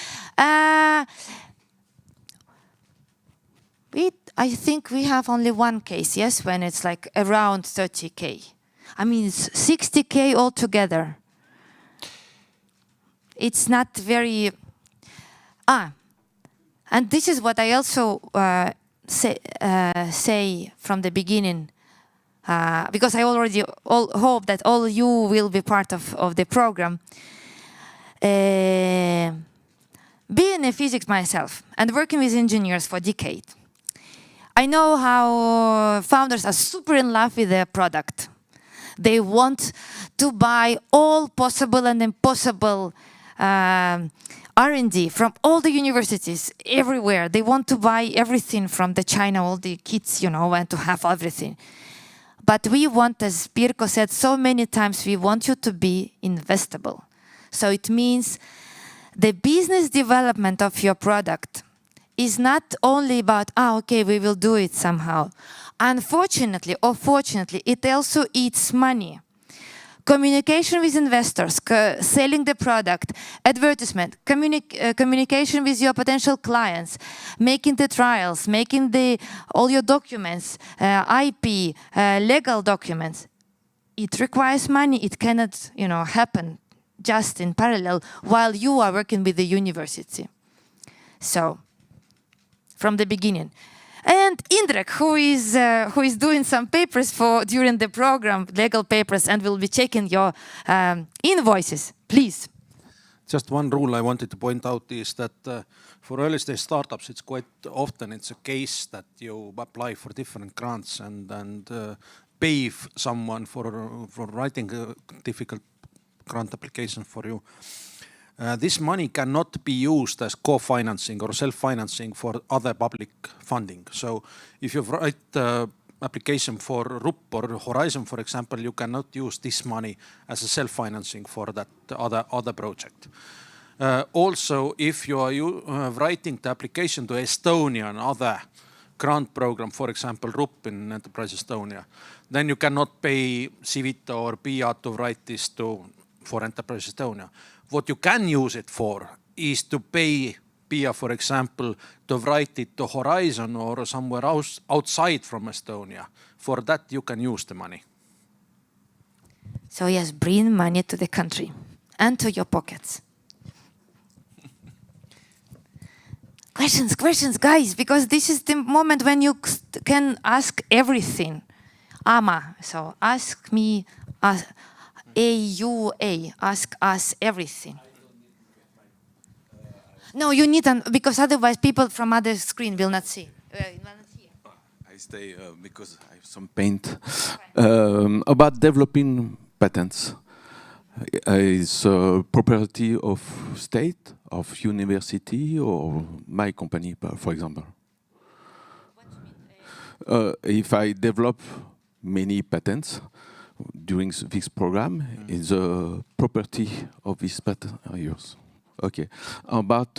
[SPEAKER 1] I think we have only one case, yes, when it's like around 30K. I mean, it's 60K altogether. It's not very... and this is what I also say from the beginning. because I already hope that all you will be part of the program. Being a physics myself and working with engineers for decades, I know how founders are super in love with their product. They want to buy all possible and impossible R&D from all the universities everywhere. They want to buy everything from the China, all the kits, you know, and to have everything. But we want, as Pirkko said so many times, we want you to be investable. So it means the business development of your product is not only about, okay, we will do it somehow. Unfortunately or fortunately, it also eats money. Communication with investors, selling the product, advertisement, communication with your potential clients, making the trials, making all your documents, IP, legal documents. It requires money. It cannot, happen just in parallel while you are working with the university. So, from the beginning. And Indrek, who is doing some papers during the program, legal papers, and will be checking your invoices, please.
[SPEAKER 13] Just one rule I wanted to point out is that for early stage startups, it's quite often it's a case that you apply for different grants and pay someone for writing a difficult grant application for you. This money cannot be used as co-financing or self-financing for other public funding. So if you write application for RUP or Horizon, for example, you cannot use this money as a self-financing for that other project. Also, if you are writing the application to Estonia and other grant program, for example, RUP in Enterprise Estonia, then you cannot pay Civita or PIA to write this for Enterprise Estonia. What you can use it for is to pay PIA, for example, to write it to Horizon or somewhere else outside from Estonia. For that, you can use the money.
[SPEAKER 1] So yes, bring money to the country and to your pockets. Questions, guys, because this is the moment when you can ask everything. Ama, so ask me, AUA, ask us everything. No, you need because otherwise people from other screen will not see.
[SPEAKER 14] I stay because I have some paint. About developing patents. Is property of state, of university, or my company, for example? If I develop many patents during this program, is a property of this patent yours. Okay. About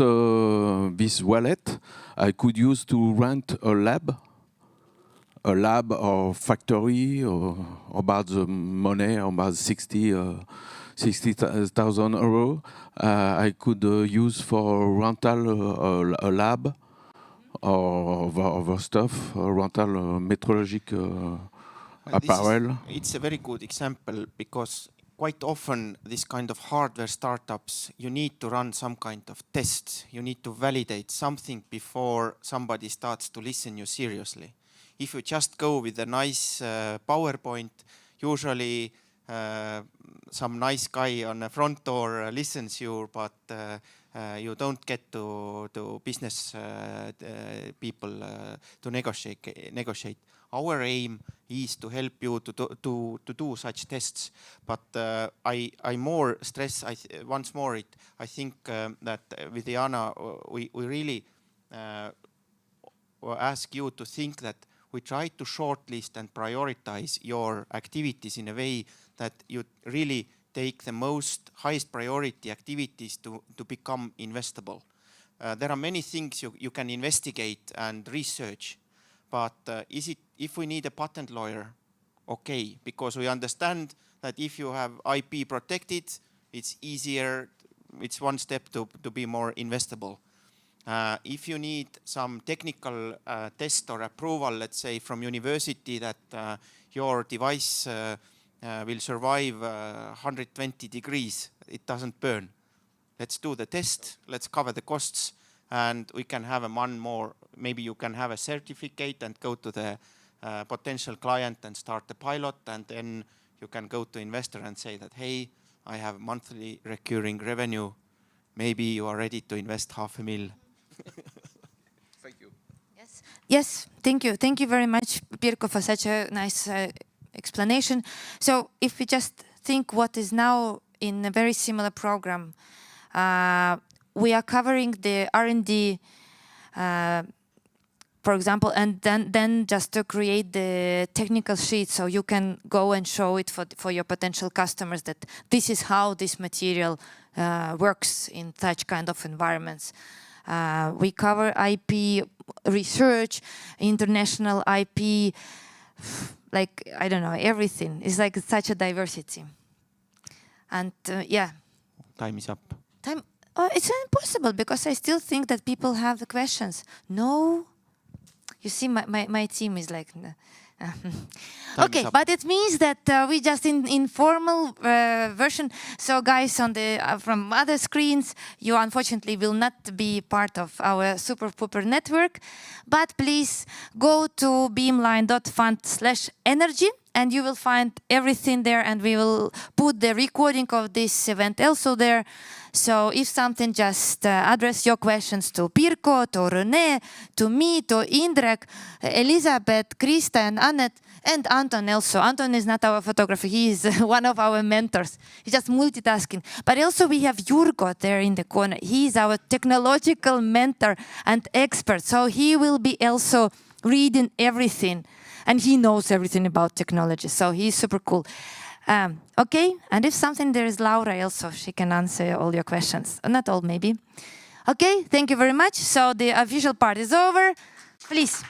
[SPEAKER 14] this wallet, I could use to rent a lab or factory, or about the money, about 60,000 €. I could use for rental a lab or other stuff, rental metrologic apparel.
[SPEAKER 8] It's a very good example because quite often this kind of hardware startups, you need to run some kind of tests. You need to validate something before somebody starts to listen you seriously. If you just go with a nice PowerPoint, usually some nice guy on the front door listens you, but you don't get to business people to negotiate. Our aim is to help you to do such tests, but I more stress once more it. I think that with Diana, we really ask you to think that we try to shortlist and prioritize your activities in a way that you really take the highest priority activities to become investable. There are many things you can investigate and research, but if we need a patent lawyer, okay, because we understand that if you have IP protected, it's easier, it's one step to be more investable. If you need some technical test or approval, let's say from university that your device will survive 120 degrees, it doesn't burn. Let's do the test, let's cover the costs, and we can have one more, maybe you can have a certificate and go to the potential client and start the pilot, and then you can go to investor and say that, hey, I have monthly recurring revenue. Maybe you are ready to invest 500,000.
[SPEAKER 1] Thank you. Yes, thank you. Thank you very much, Pirkko, for such a nice explanation. So if we just think what is now in a very similar program, we are covering the R&D, for example, and then just to create the technical sheet so you can go and show it for your potential customers that this is how this material works in such kind of environments. We cover IP research, international IP, like, I don't know, everything. It's like such a diversity. And yeah.
[SPEAKER 8] Time is up.
[SPEAKER 1] Time. It's impossible because I still think that people have the questions. No. You see, my team is like... Okay, but it means that we just in informal version. So guys on the from other screens, you unfortunately will not be part of our Super Pooper network, but please go to beamline.fund/energy and you will find everything there, and we will put the recording of this event also there. So if something, just address your questions to Pirkko, to René, to me, to Indrek, Elizabeth, Krista and Annette, and Anton also. Anton is not our photographer, he is one of our mentors. He's just multitasking. But also we have Jurgo there in the corner. He is our technological mentor and expert. So he will be also reading everything. And he knows everything about technology. So he's super cool. Okay, and if something, there is Laura also. She can answer all your questions. Not all, maybe. Okay, thank you very much. So the official part is over. Please.